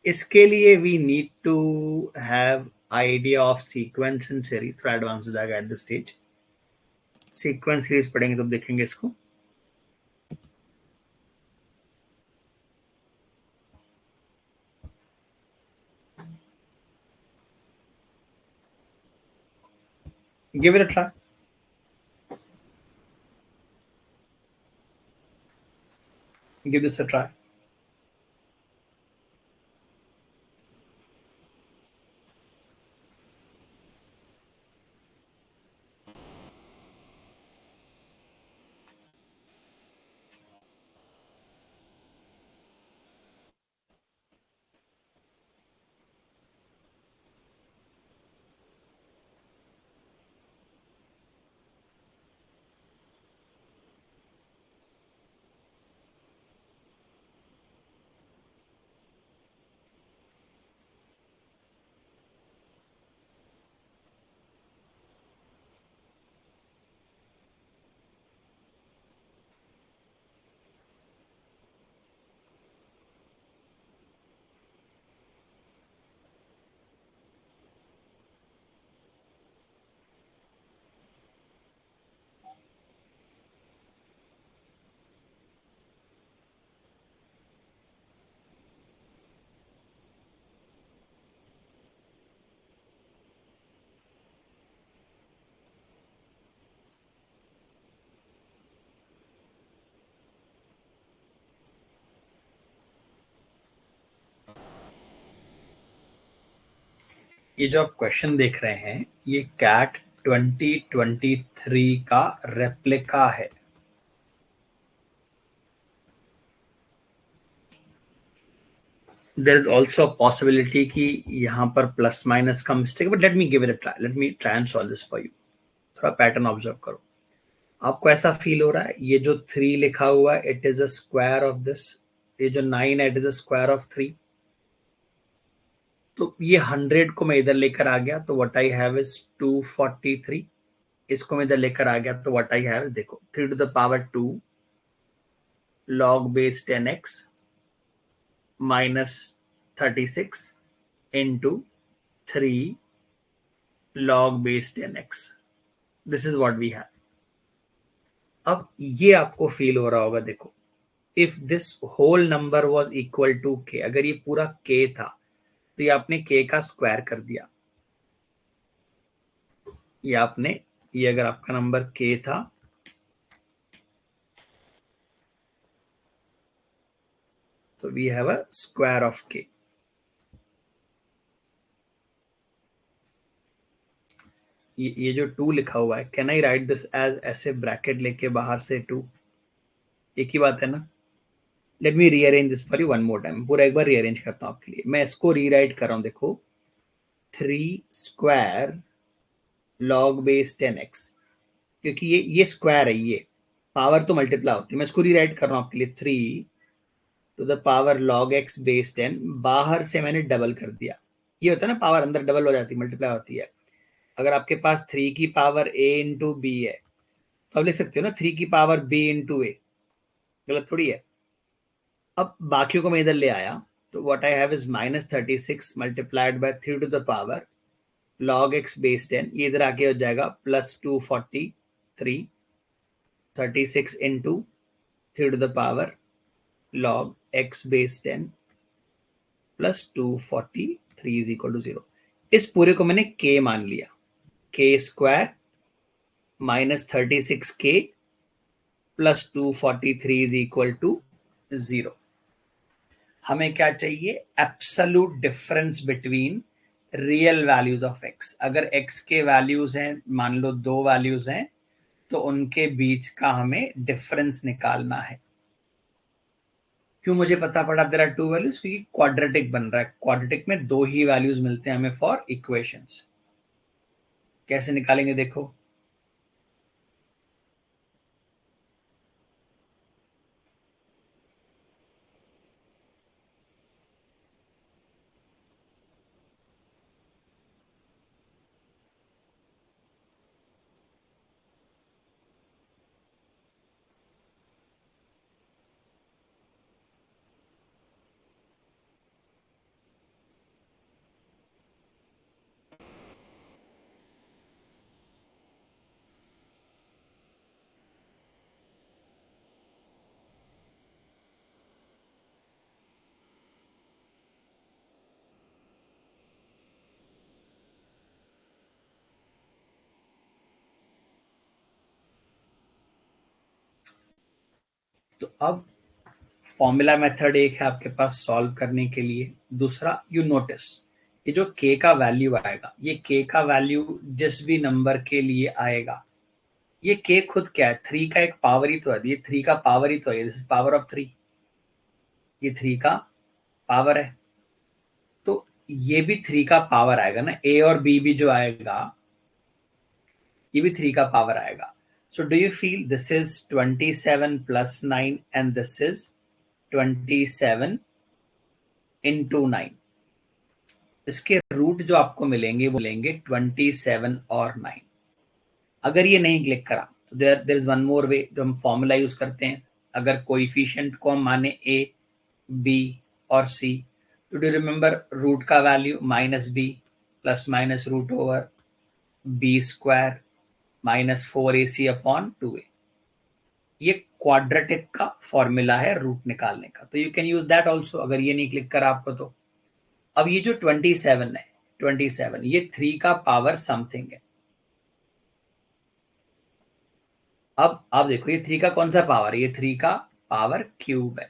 इसके लिए we need to have idea of sequence and series. थोड़ा एडवांस हो जाएगा at this stage. Sequence series पढ़ेंगे तब देखेंगे इसको. Give it a try. Give this a try. ये जो आप क्वेश्चन देख रहे हैं ये कैट 2023 का रेप्लिका है. देयर इज ऑल्सो पॉसिबिलिटी कि यहाँ पर प्लस माइनस का mistake, but let me give it a try. Let me try and solve this for you. थोड़ा पैटर्न ऑब्जर्व करो. आपको ऐसा फील हो रहा है ये जो 3 लिखा हुआ है it is a square of this. ये जो 9 है it is a square of 3. तो ये 100 को मैं इधर लेकर आ गया तो व्हाट आई हैव इज 243. इसको मैं इधर लेकर आ गया तो व्हाट आई हैव इज, देखो, 3 to the power 2 log base 10x minus 36 into 3 log base 10x. This is what we have. अब ये आपको फील हो रहा होगा. देखो, if this whole number was equal to k, अगर ये पूरा के था तो ये आपने के का स्क्वायर कर दिया. ये अगर आपका नंबर के था तो we have a square of k. ये जो 2 लिखा हुआ है, can I write this as ऐसे ब्रैकेट लेके बाहर से 2? एक ही बात है ना. Let me rearrange this for you one more time. पूरा एक बार रीअरेंज करता हूं आपके लिए. मैं इसको रीराइट कर रहा हूं. देखो, 3 स्क्वायर लॉग बेस 10x, क्योंकि ये स्क्वायर है, ये पावर तो मल्टीप्लाई होती है. मैं इसको रीराइट कर रहा हूं आपके लिए. 3 to the power log x base 10. बाहर से मैंने डबल कर दिया. ये होता है ना, पावर अंदर डबल हो जाती है, मल्टीप्लाई होती है. अगर आपके पास 3 की पावर a इंटू बी है तो आप लिख सकते हो ना 3 की पावर b इंटू ए. गलत थोड़ी है. अब बाकियों को मैं इधर ले आया तो what I have is -36 multiplied by 3 to the power log x base 10. ये इधर आके हो जाएगा +243. 36 into 3 to the power log x base 10 +243 is equal to 0. इस पूरे को मैंने k मान लिया. k square -36k +243 is equal to 0. हमें क्या चाहिए? Absolute difference between real values of x. अगर x के वैल्यूज हैं, मान लो 2 वैल्यूज हैं, तो उनके बीच का हमें डिफरेंस निकालना है. क्यों मुझे पता पड़ा देयर आर 2 वैल्यूज? क्योंकि क्वाड्रेटिक बन रहा है. क्वाड्रेटिक में 2 ही वैल्यूज मिलते हैं हमें फॉर इक्वेशंस. कैसे निकालेंगे देखो. तो अब फॉर्मूला मेथड एक है आपके पास सॉल्व करने के लिए, दूसरा यू नोटिस ये जो k का वैल्यू आएगा, ये k का वैल्यू जिस भी नंबर के लिए आएगा, ये k खुद क्या है, 3 का एक पावर ही तो है, ये 3 का पावर ही तो है, दिस इज पावर ऑफ 3, ये 3 का पावर है, तो ये भी 3 का पावर आएगा ना, a और b भी जो आएगा ये भी 3 का पावर आएगा. So do you feel this is 27 plus 9 and this is 27 into 9? इसके रूट जो आपको मिलेंगे वो मिलेंगे 27 और 9. अगर ये नहीं क्लिक करा तो देयर इज वन मोर वे जो हम फॉर्मूला यूज करते हैं. अगर कोएफिशिएंट को हम माने a, b और c, तो डू रिमेंबर रूट का value minus b plus minus root over b square minus 4ac upon 2a. ये क्वाड्रेटिक का फॉर्मूला है रूट निकालने का, तो you can use that also अगर ये नहीं क्लिक करा आपको तो. अब ये जो 27 है, 27 ये 3 का पावर समथिंग है. अब आप देखो ये 3 का कौन सा पावर है, ये 3 का पावर क्यूब है,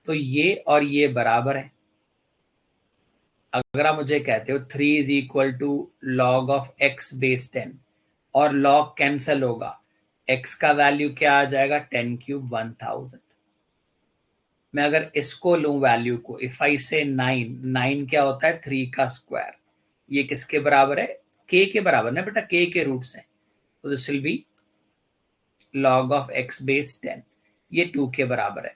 तो ये और ये बराबर है. अगर आप मुझे कहते हो 3 is equal to log of x base 10 और लॉग कैंसल होगा, x का वैल्यू क्या आ जाएगा, 10 क्यूब 1000. मैं अगर इसको लूं वैल्यू को, इफ आई से 9 क्या होता है, 3 का स्क्वायर, ये किसके बराबर है, k के बराबर ना बेटा, k के रूट्स हैं, तो this will be log of x base 10, ये 2 के बराबर है.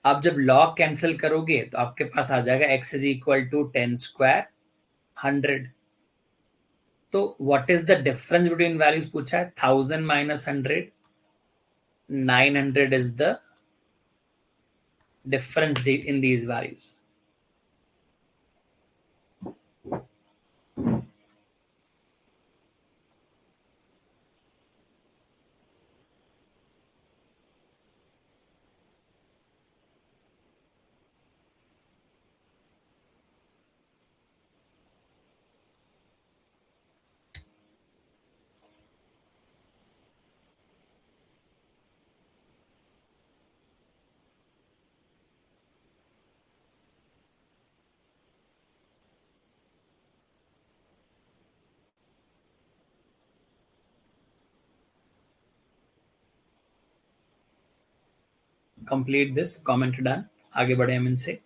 आप जब log कैंसिल करोगे तो आपके पास आ जाएगा x is equal to 10 square 100. तो what is the difference between values पूछा है, 1000 minus 100, 900 is the difference in these values. Complete this, comment done, आगे बढ़े हम इनसे.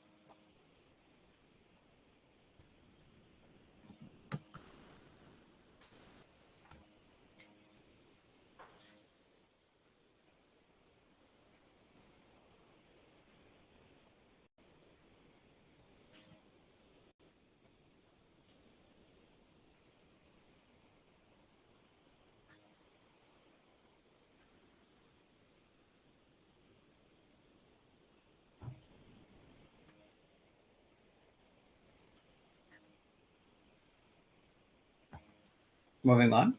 Moving on,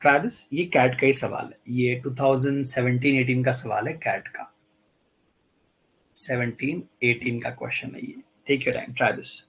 try this. ये कैट का ही सवाल है, ये 2017-18 का सवाल है, कैट का 17-18 का क्वेश्चन है ये. Take your time, try this.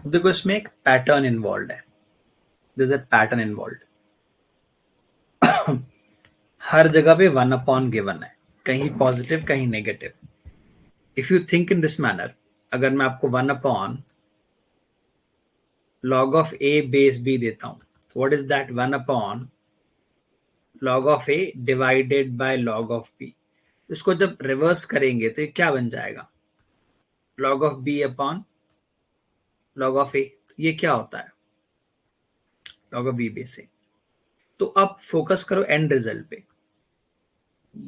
देखो इसमें एक पैटर्न इन्वॉल्व है, दिस अ पैटर्न इन्वॉल्व। हर जगह पे 1 अपॉन गिवन है, कहीं पॉजिटिव कहीं negative. If you think in this manner, अगर मैं आपको 1 upon log of a base b देता हूं, what is that? 1 upon log of a divided by log of b। इसको जब रिवर्स करेंगे तो ये क्या बन जाएगा? log of b upon log of a। ये क्या होता है? log of b base a। तो अब फोकस करो एंड रिजल्ट पे।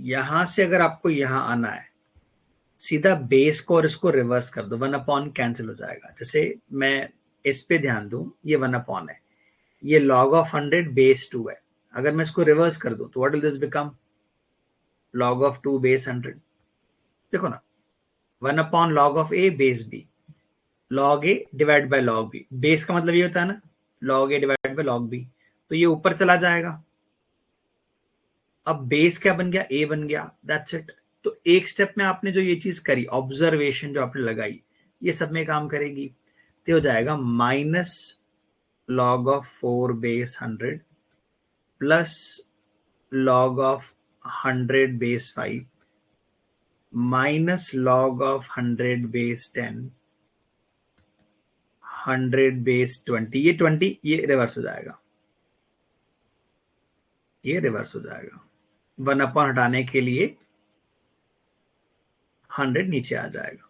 यहां से अगर आपको यहां आना है, सीधा बेस को और इसको रिवर्स कर दो, 1 अपॉन कैंसिल हो जाएगा। जैसे मैं इस पे ध्यान दूं, ये 1 अपॉन है, ये log of 100 बेस 2 है। अगर मैं इसको रिवर्स कर दूं तो what will this become? log of 2 base 100। देखो ना, 1 upon log of a base b, log a divide by log b। Base का मतलब ये होता है ना, log a divide by log b। तो ये ऊपर चला जाएगा। अब बेस क्या बन गया? a बन गया, दैट्स इट। तो एक स्टेप में आपने जो ये चीज करी, ऑब्जर्वेशन जो आपने लगाई, ये सब में काम करेगी। तो हो जाएगा minus log of 4 base 100 plus log of 100 base 5 minus log of 100 base 10, 100 base 20। ये 20 ये रिवर्स हो जाएगा, ये रिवर्स हो जाएगा। 1 अपॉन हटाने के लिए 100 नीचे आ जाएगा।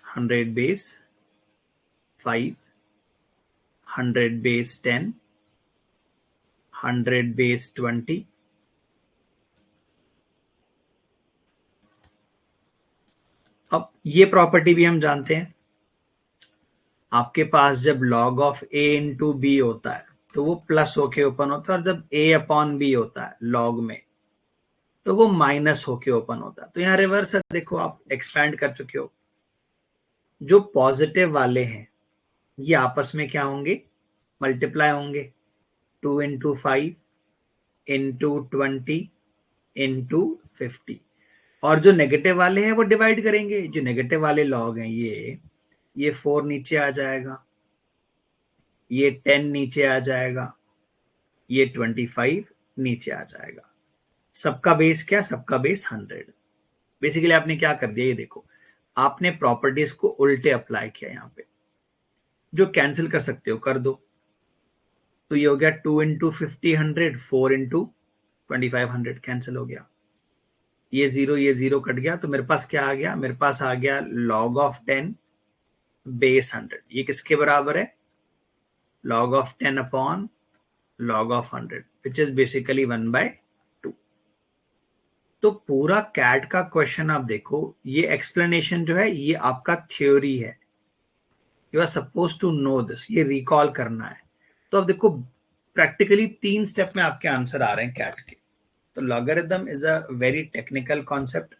100 बेस 5, 100 बेस 10, 100 बेस 20। अब ये प्रॉपर्टी भी हम जानते हैं, आपके पास जब log of a into b होता है तो वो प्लस होके ओपन होता है, और जब a अपॉन बी होता है log में तो वो माइनस होके ओपन होता है। तो यहाँ रिवर्स है, देखो आप एक्सपैंड कर चुके हो। जो पॉजिटिव वाले हैं ये आपस में क्या होंगे? मल्टीप्लाई होंगे। 2 इंटू 5 इंटू 20 इंटू 50। और जो नेगेटिव वाले हैं वो डिवाइड करेंगे। जो नेगेटिव वाले लॉग हैं ये 4 नीचे आ जाएगा, ये 10 नीचे आ जाएगा, ये 25 नीचे आ जाएगा। सबका बेस क्या? सबका बेस 100। बेसिकली आपने क्या कर दिया, ये देखो, आपने प्रॉपर्टीज को उल्टे अप्लाई किया। यहाँ पे जो कैंसिल कर सकते हो कर दो। तो ये हो गया 2 इंटू 50 100, 4 इंटू 25 100 कैंसिल हो गया। ये जीरो कट गया, तो मेरे पास क्या आ गया? मेरे पास आ गया log ऑफ 10 बेस 100। ये किसके बराबर है? log of 10 upon log of 100, which is basically 1/2। तो पूरा कैट का क्वेश्चन आप देखो, ये एक्सप्लेनेशन जो है ये आपका थ्योरी है, you are supposed to know this, ये रिकॉल करना है। तो अब देखो प्रैक्टिकली 3 स्टेप में आपके आंसर आ रहे हैं कैट के। तो logarithm is a very technical concept,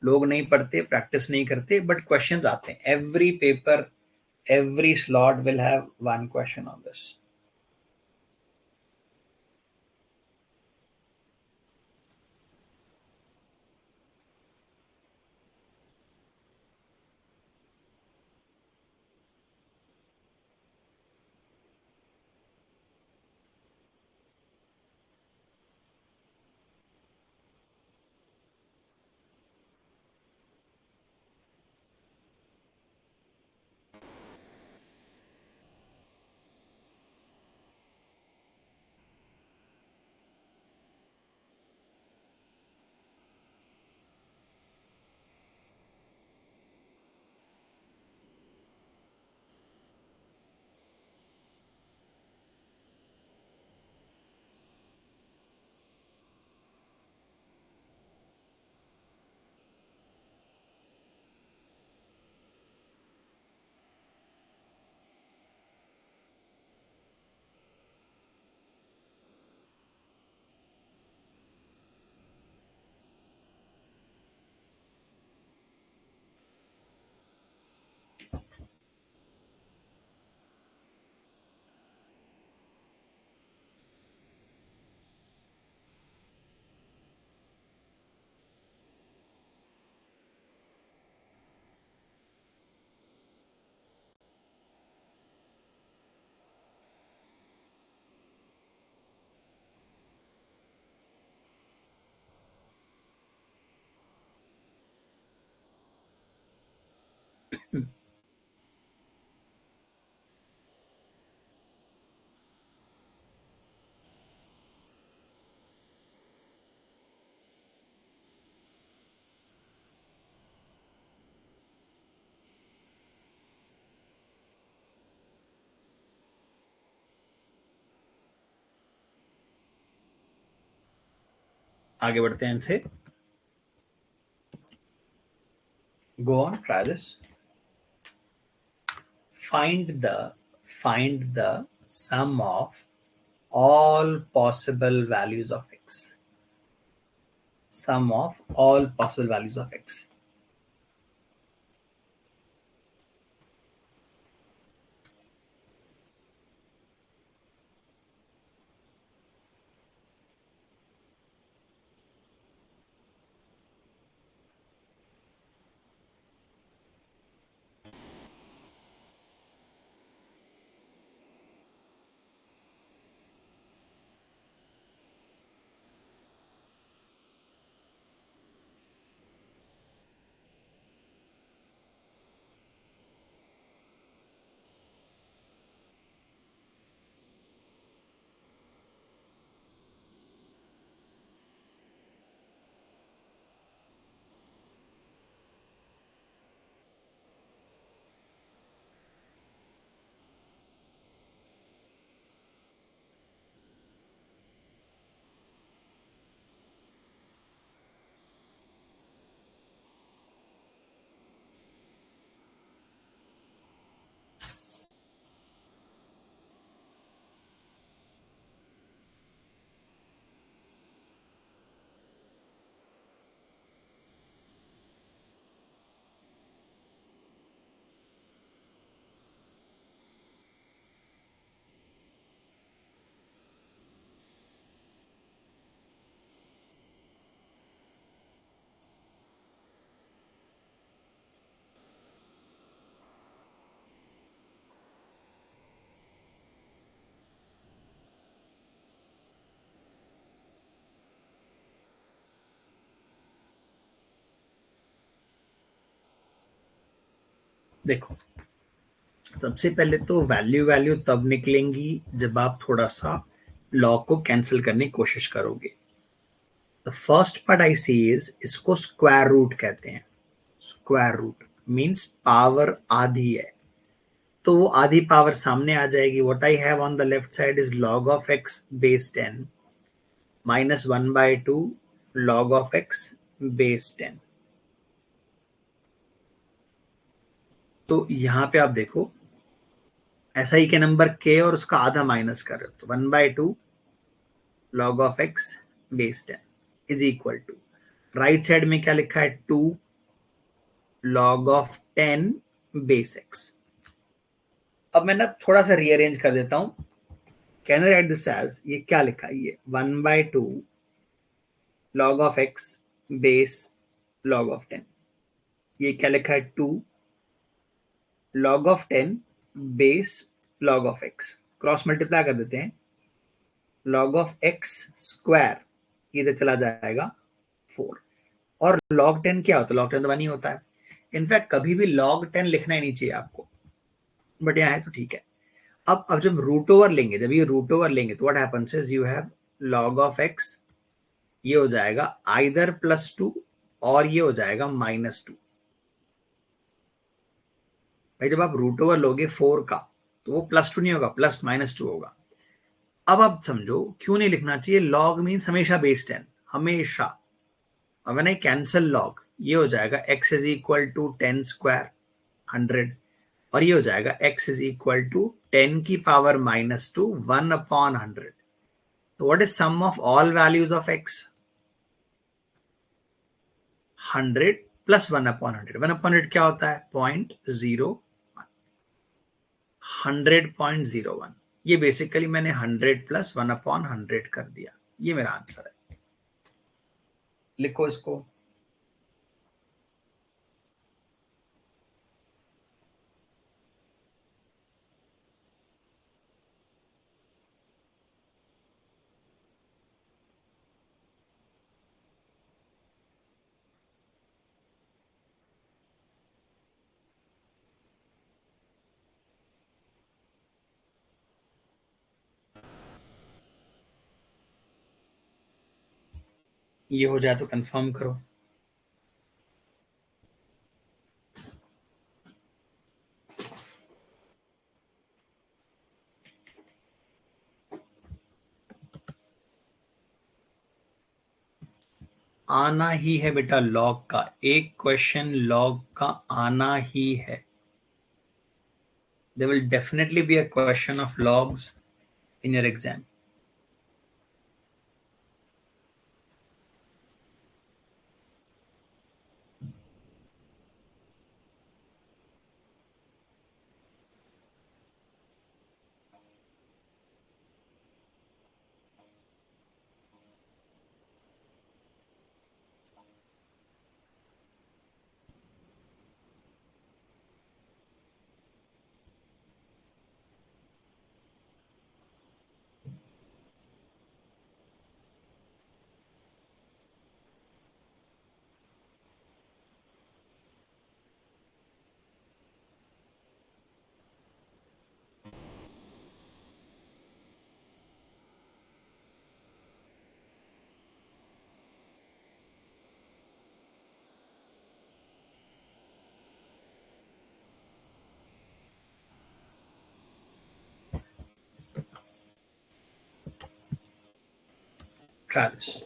लोग नहीं पढ़ते, प्रैक्टिस नहीं करते, बट क्वेश्चंस आते हैं। Every paper, every slot will have one question on this. आगे बढ़ते हैं इनसे. Go on, try this. Find the sum of all possible values of x. Sum of all possible values of x. देखो, सबसे पहले तो वैल्यू वैल्यू तब निकलेंगी जब आप थोड़ा सा लॉग को कैंसिल करने की कोशिश करोगे. The first part I see is, इसको स्क्वायर रूट कहते हैं. स्क्वायर रूट मीन्स पावर आधी है, तो वो आधी पावर सामने आ जाएगी. What I have on the left side is log of x base 10 minus 1/2 log of x base 10. तो यहां पे आप देखो, ऐसा ही के नंबर k और उसका आधा माइनस कर रहे हो, तो 1/2 log of x base 10 is equal to, right side में क्या लिखा है, 2 log of 10 base x. अब मैं ना थोड़ा सा रीअरेंज कर देता हूं. Can I write this as, ये क्या लिखा है, ये 1/2 log of x base log of 10. ये क्या लिखा है, 2 log of 10 base log of x. Cross multiply कर देते हैं, log of x स्क्वायर इधर चला जाएगा 4. और log 10 क्या होता है, log 10 तो 1 ही होता है. इनफैक्ट कभी भी log 10 लिखना ही नहीं चाहिए आपको, बट यहाँ है तो ठीक है. अब जब रूट ओवर लेंगे, जब ये रूट ओवर लेंगे तो what happens is, you have log of x, ये हो जाएगा आइदर +2 और ये हो जाएगा -2. भाई जब आप रूट ओवर लोगे 4 का, तो वो +2 नहीं होगा, +-2 होगा. अब आप समझो क्यों नहीं लिखना चाहिए. लॉग मीन्स हमेशा बेस 10, हमेशा. अब नहीं कैंसल लॉग, ये हो जाएगा x is equal to 10 square 100, और ये हो जाएगा x इज इक्वल टू 10 की पावर -2 1/100. तो what is sum of all values of x, 100 plus 1/100. 1/100 क्या होता है, 0.01, 100.01. ये बेसिकली मैंने 100 प्लस 1/100 कर दिया. ये मेरा आंसर है. लिखो इसको. ये हो जाए तो कंफर्म करो। आना ही है बेटा लॉग का, एक क्वेश्चन लॉग का आना ही है। There will definitely be a question of logs in your exam. Try this.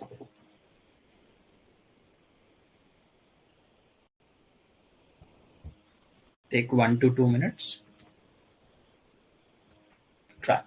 Take 1 to 2 minutes. Try.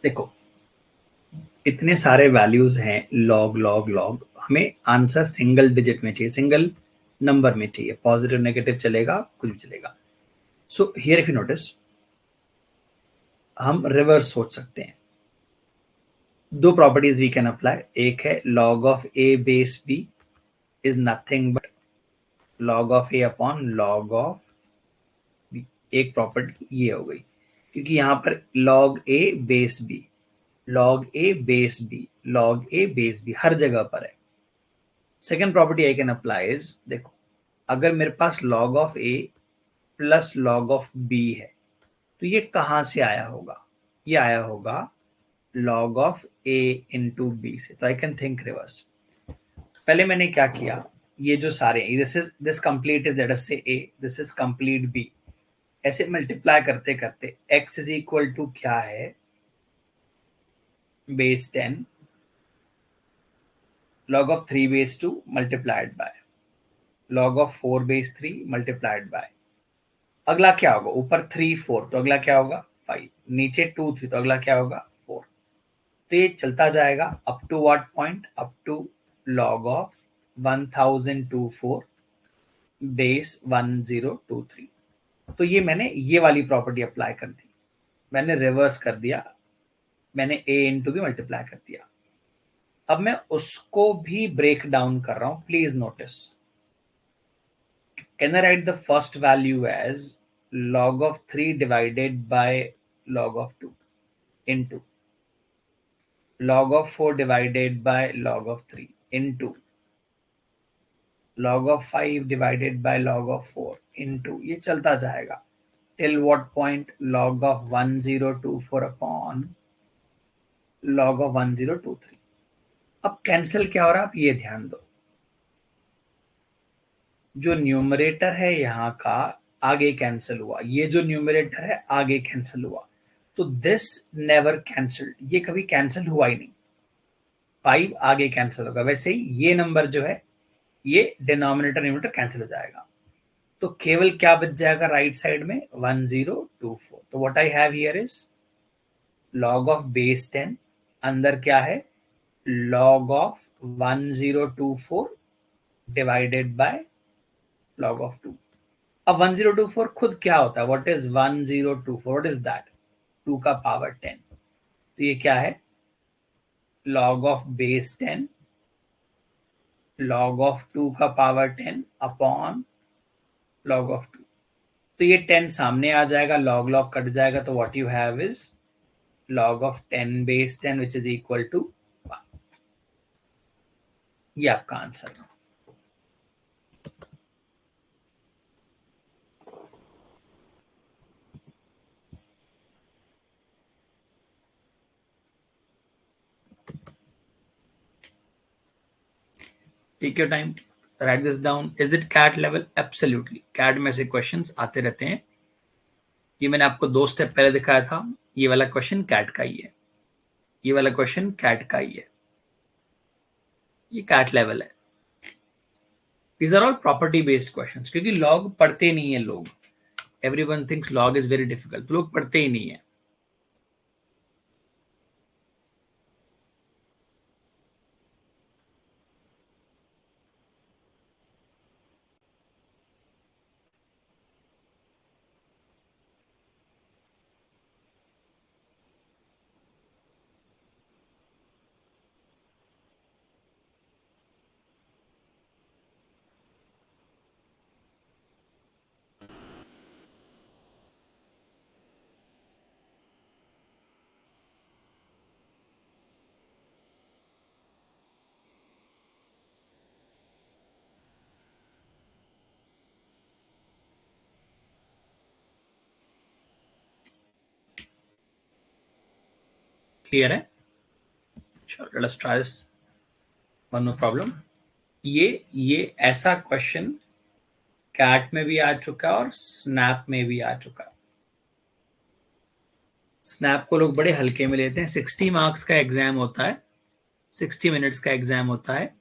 देखो इतने सारे वैल्यूज हैं, लॉग लॉग लॉग, हमें आंसर सिंगल डिजिट में चाहिए, सिंगल नंबर में चाहिए। पॉजिटिव नेगेटिव चलेगा, कुछ भी चलेगा। So here if you notice, हम रिवर्स सोच सकते हैं। दो प्रॉपर्टीज वी कैन अप्लाई। एक है log of A base B is nothing but log of A upon log of B. एक प्रॉपर्टी ये हो गई, क्योंकि यहां पर log A base B, log A base B, log A base B हर जगह पर है। Second property I can apply is, देखो अगर मेरे पास log of A plus log of B है, तो ये कहां से आया होगा? ये आया होगा log of a into b से। तो आई कैन थिंक रिवर्स। पहले मैंने क्या किया, ये जो सारे this complete is late us से a, this is complete b, ऐसे मल्टीप्लाई करते करते x इज इक्वल टू क्या है, base 10 log of 3 base 2 multiplied by log of 4 base 3 multiplied by, अगला क्या होगा, ऊपर 3 4 तो अगला क्या होगा 5, नीचे 2 3 तो अगला क्या होगा 4। तो ये चलता जाएगा up to what point, up to log of 1024 base 1023। तो ये मैंने ये वाली प्रॉपर्टी अप्लाई कर दी, मैंने रिवर्स कर दिया, मैंने a इंटू भी मल्टीप्लाई कर दिया। अब मैं उसको भी ब्रेक डाउन कर रहा हूं, please notice. Can I write the first value as log of 3 divided by log of 2 into log of 4 divided by log of 3 into log of 5 divided by log of 4 into, ये चलता जाएगा till what point, log of 1024 upon log of 1023। अब cancel क्या हो रहा है, आप ये ध्यान दो, जो न्यूमरेटर है यहाँ का आगे कैंसिल हुआ, ये जो न्यूमरेटर है आगे कैंसिल हुआ, तो दिस नेवर कैंसल्ड, ये कभी कैंसिल हुआ ही नहीं। 5 आगे कैंसिल होगा, वैसे ही ये नंबर जो है ये डिनोमिनेटर न्यूमरेटर कैंसिल हो जाएगा, तो केवल क्या बच जाएगा राइट साइड में 1024। तो what I have here is log of base 10, अंदर क्या है log of 1024 divided by log of 2। अब 1024 खुद क्या होता है, what is 1024, what is that, 2 का पावर 10। तो ये क्या है log of base 10 log of 2 का पावर 10 अपॉन log ऑफ 2। तो ये 10 सामने आ जाएगा, log log कट जाएगा, तो what you have is log of 10 base 10 which is equal to 1। ये आपका आंसर है। Take your time, write this down. Is it CAT level? Absolutely, CAT में से क्वेश्चंस आते रहते हैं। ये मैंने आपको 2 स्टेप पहले दिखाया था, ये वाला क्वेश्चन कैट का ही है, ये वाला क्वेश्चन कैट का ही है, ये कैट लेवल है। These are all property based questions, क्योंकि लॉग पढ़ते नहीं है लोग, everyone thinks log is very difficult, लोग पढ़ते ही नहीं है। क्लियर है? Sure, let us try this one more problem। ये ऐसा क्वेश्चन कैट में भी आ चुका है और स्नैप में भी आ चुका है। स्नैप को लोग बड़े हल्के में लेते हैं, 60 मार्क्स का एग्जाम होता है, 60 मिनट्स का एग्जाम होता है।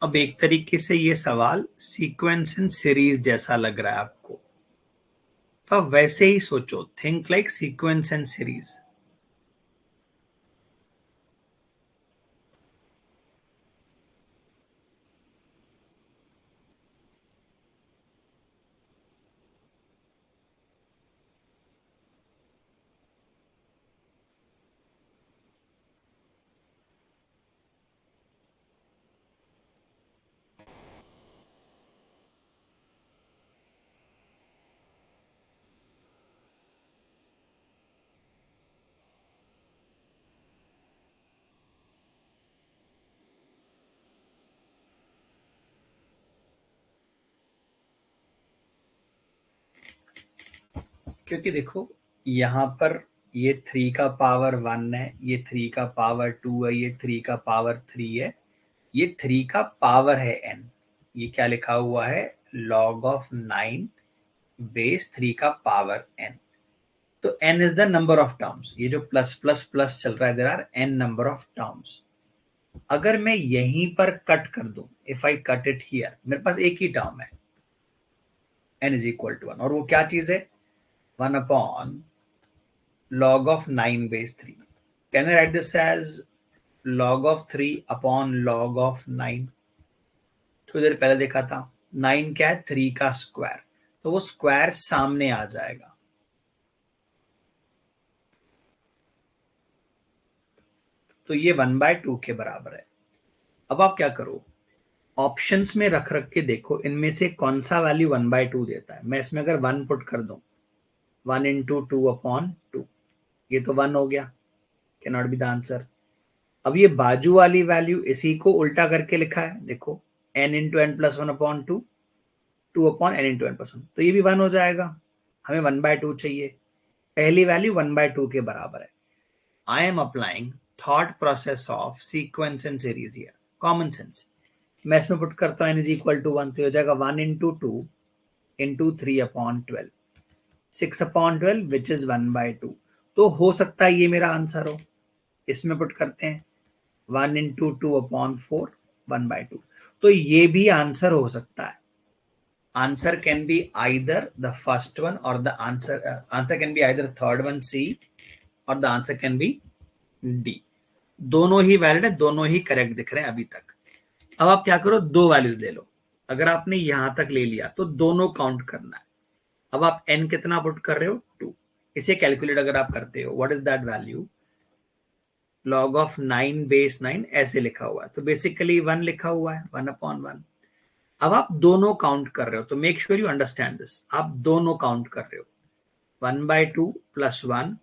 अब एक तरीके से ये सवाल सीक्वेंस एंड सीरीज जैसा लग रहा है आपको, तो आप वैसे ही सोचो, think like sequence and series. क्योंकि देखो यहां पर ये 3 का पावर 1 है, ये 3 का पावर 2 है, ये 3 का पावर 3 है, ये 3 का पावर है n। ये क्या लिखा हुआ है, log ऑफ 9 बेस 3 का पावर n। तो n is the number of terms. ये जो प्लस प्लस प्लस चल रहा है, there are n number of terms. अगर मैं यहीं पर कट कर दूं, if I cut it here, मेरे पास एक ही टर्म है n इज इक्वल टू 1, और वो क्या चीज है, 1 upon log of 9 base 3। Can I write this as log of 3 upon log of 9? थोड़ी देर पहले देखा था 9 क्या है, 3 का स्क्वायर, तो वो स्क्वायर सामने आ जाएगा। तो ये 1/2 के बराबर है। अब आप क्या करो, ऑप्शंस में रख रख के देखो इनमें से कौन सा वैल्यू 1/2 देता है। मैं इसमें अगर 1 पुट कर दूं, 1 इंटू 2/2, ये तो 1 हो गया, can not be the answer. अब ये बाजू वाली वैल्यू इसी को उल्टा करके लिखा है, देखो n into N plus 1/2, 2/n/n+1, तो ये भी 1 हो जाएगा। हमें 1/2 चाहिए, पहली वैल्यू 1/2 के बराबर है। I am applying thought process of sequence and series here, common sense. मैं इसमें पुट करता हूँ n इज इक्वल टू 1, तो हो जाएगा 1 इंटू 2 इंटू 3/12, 6/12 विच इज 1/2। तो हो सकता है ये मेरा आंसर हो। इसमें पुट करते हैं 1 इंटू 2/4, 1/2, तो ये भी आंसर हो सकता है। Answer can be either the first one or the answer can be either third one C or the answer can be D। दोनों ही वैलिड है, दोनों ही करेक्ट दिख रहे हैं अभी तक। अब आप क्या करो, दो वैल्यूज ले लो। अगर आपने यहां तक ले लिया तो दोनों काउंट करना है। अब आप n कितना पुट कर रहे हो, 2। इसे कैलकुलेट अगर आप करते हो, what is that value, log of 9 base 9 ऐसे लिखा हुआ है, तो बेसिकली 1 लिखा हुआ है, 1/1। अब आप दोनों काउंट कर रहे हो, तो make sure you understand this, आप दोनों काउंट कर रहे हो। 1/2 प्लस 1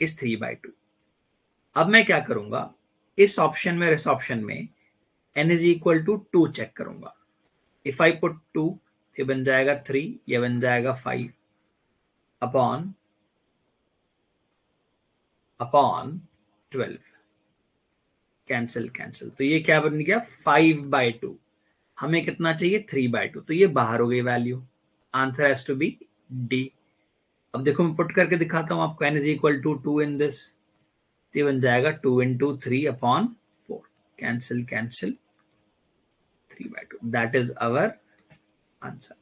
इज 3/2। अब मैं क्या करूंगा, इस ऑप्शन में और इस ऑप्शन में n is equal to 2 check करूंगा। इफ आई पुट 2, ये बन जाएगा 3, ये बन जाएगा 5 अपॉन 12, कैंसिल कैंसिल, तो ये क्या बन गया, 5/2। हमें कितना चाहिए, 3/2, तो ये बाहर हो गई value. Answer has to be D. अब देखो मैं पुट करके दिखाता हूं आपको, n is equal to 2 in this, तो ये बन जाएगा 2 into 3/4, cancel cancel, 3/2, that is our answer.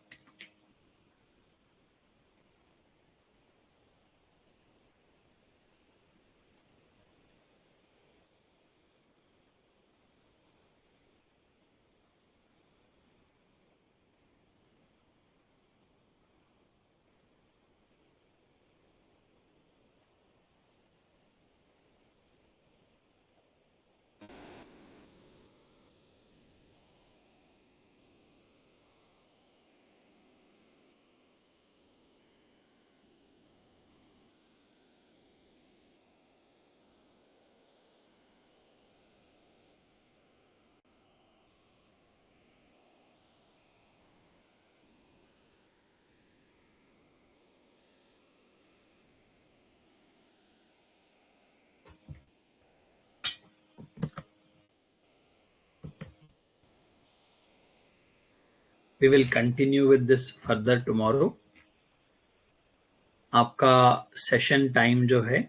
We will continue with this further tomorrow. आपका सेशन टाइम जो है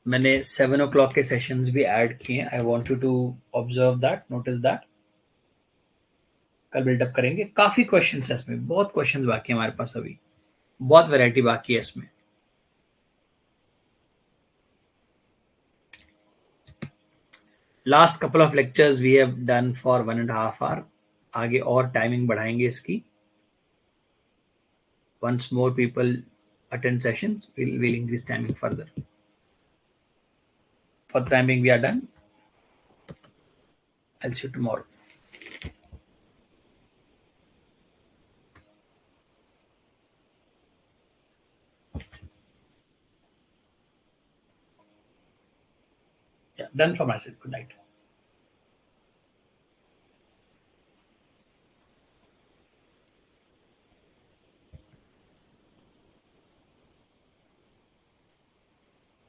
मैंने 7 o'clock के सेशंस भी ऐड किए हैं. I want you to observe that, notice that. कल बिल्डअप करेंगे. काफी क्वेश्चन है इसमें, बहुत क्वेश्चन बाकी है हमारे पास अभी, बहुत वैरायटी बाकी है इसमें. Last couple of lectures we have done for 1.5 hour. आगे और टाइमिंग बढ़ाएंगे इसकी. Once more people attend sessions, we'll increase timing further. For the time being, we are done. I'll see you tomorrow. Yeah, done for myself. Good night.